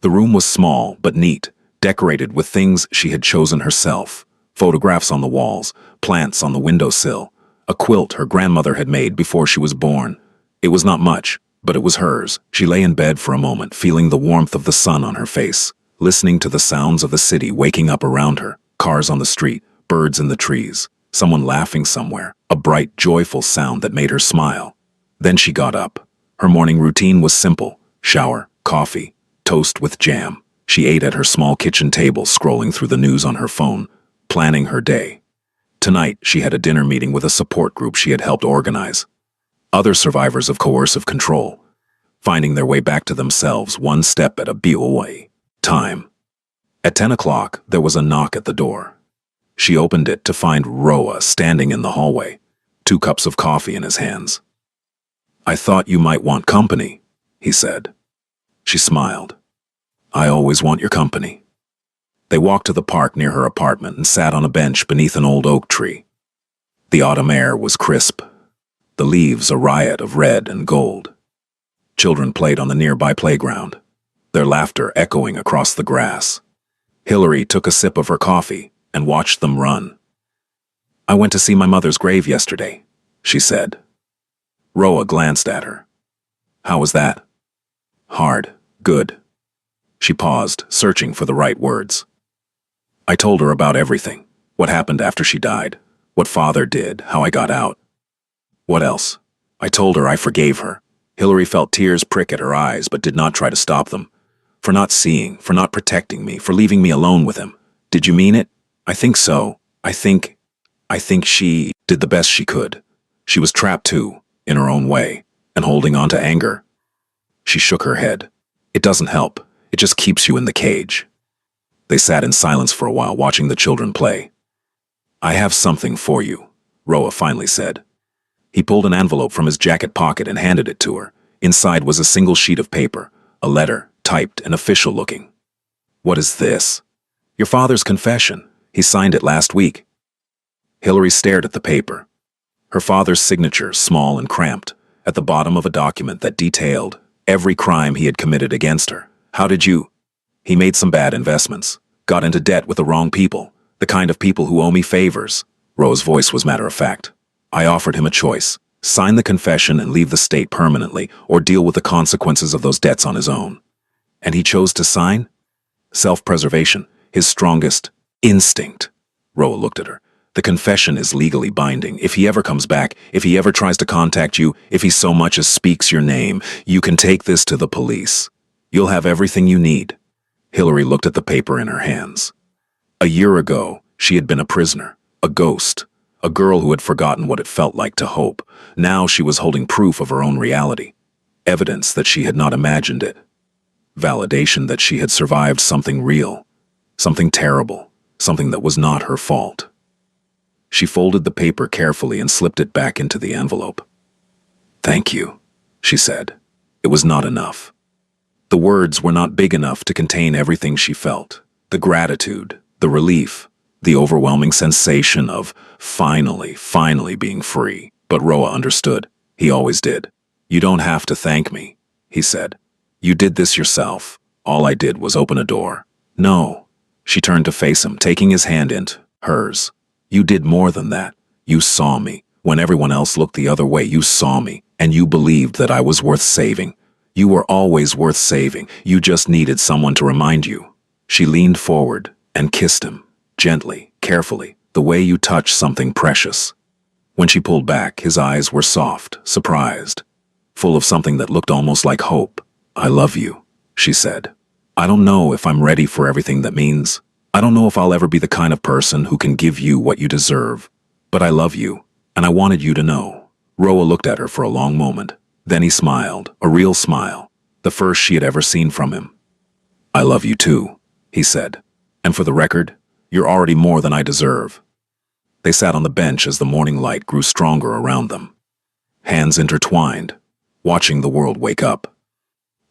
The room was small but neat, decorated with things she had chosen herself. Photographs on the walls, plants on the windowsill, a quilt her grandmother had made before she was born. It was not much, but it was hers. She lay in bed for a moment, feeling the warmth of the sun on her face, listening to the sounds of the city waking up around her, cars on the street, birds in the trees, someone laughing somewhere, a bright, joyful sound that made her smile. Then she got up. Her morning routine was simple: shower, coffee, toast with jam. She ate at her small kitchen table, scrolling through the news on her phone, planning her day. Tonight, she had a dinner meeting with a support group she had helped organize. Other survivors of coercive control, finding their way back to themselves one step at a time. At 10 o'clock, there was a knock at the door. She opened it to find Roa standing in the hallway, 2 cups of coffee in his hands. I thought you might want company, he said. She smiled. I always want your company. They walked to the park near her apartment and sat on a bench beneath an old oak tree. The autumn air was crisp, the leaves a riot of red and gold. Children played on the nearby playground, their laughter echoing across the grass. Hillary took a sip of her coffee and watched them run. I went to see my mother's grave yesterday, she said. Roa glanced at her. How was that? Hard. Good. She paused, searching for the right words. I told her about everything. What happened after she died. What father did. How I got out. What else? I told her I forgave her. Hillary felt tears prick at her eyes but did not try to stop them. For not seeing, for not protecting me, for leaving me alone with him. Did you mean it? I think so. I think she did the best she could. She was trapped too, in her own way, and holding on to anger. She shook her head. It doesn't help. It just keeps you in the cage. They sat in silence for a while, watching the children play. I have something for you, Roa finally said. He pulled an envelope from his jacket pocket and handed it to her. Inside was a single sheet of paper, a letter, typed and official looking. What is this? Your father's confession. He signed it last week. Hillary stared at the paper. Her father's signature, small and cramped, at the bottom of a document that detailed every crime he had committed against her. How did you? He made some bad investments, got into debt with the wrong people, the kind of people who owe me favors. Roa's voice was matter-of-fact. I offered him a choice: sign the confession and leave the state permanently, or deal with the consequences of those debts on his own. And he chose to sign? Self-preservation, his strongest instinct. Roa looked at her. The confession is legally binding. If he ever comes back, if he ever tries to contact you, if he so much as speaks your name, you can take this to the police. You'll have everything you need. Hillary looked at the paper in her hands. A year ago, she had been a prisoner, a ghost, a girl who had forgotten what it felt like to hope. Now she was holding proof of her own reality, evidence that she had not imagined it, validation that she had survived something real, something terrible, something that was not her fault. She folded the paper carefully and slipped it back into the envelope. Thank you, she said. It was not enough. The words were not big enough to contain everything she felt. The gratitude, the relief, the overwhelming sensation of finally being free. But Roa understood. He always did. You don't have to thank me, he said. You did this yourself. All I did was open a door. No. She turned to face him, taking his hand into hers. You did more than that. You saw me. When everyone else looked the other way, you saw me, and you believed that I was worth saving. You were always worth saving. You just needed someone to remind you. She leaned forward and kissed him, gently, carefully, the way you touch something precious. When she pulled back, his eyes were soft, surprised, full of something that looked almost like hope. I love you, she said. I don't know if I'm ready for everything that means. I don't know if I'll ever be the kind of person who can give you what you deserve. But I love you, and I wanted you to know. Roa looked at her for a long moment. Then he smiled, a real smile, the first she had ever seen from him. I love you too, he said. And for the record, you're already more than I deserve. They sat on the bench as the morning light grew stronger around them, hands intertwined, watching the world wake up.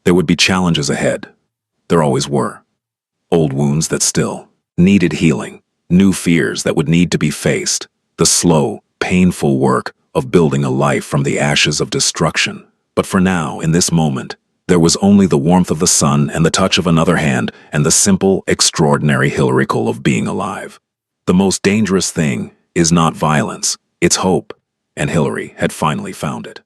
There would be challenges ahead. There always were. Old wounds that still needed healing, new fears that would need to be faced, the slow, painful work of building a life from the ashes of destruction. But for now, in this moment, there was only the warmth of the sun and the touch of another hand and the simple, extraordinary Hillary-call of being alive. The most dangerous thing is not violence, it's hope, and Hillary had finally found it.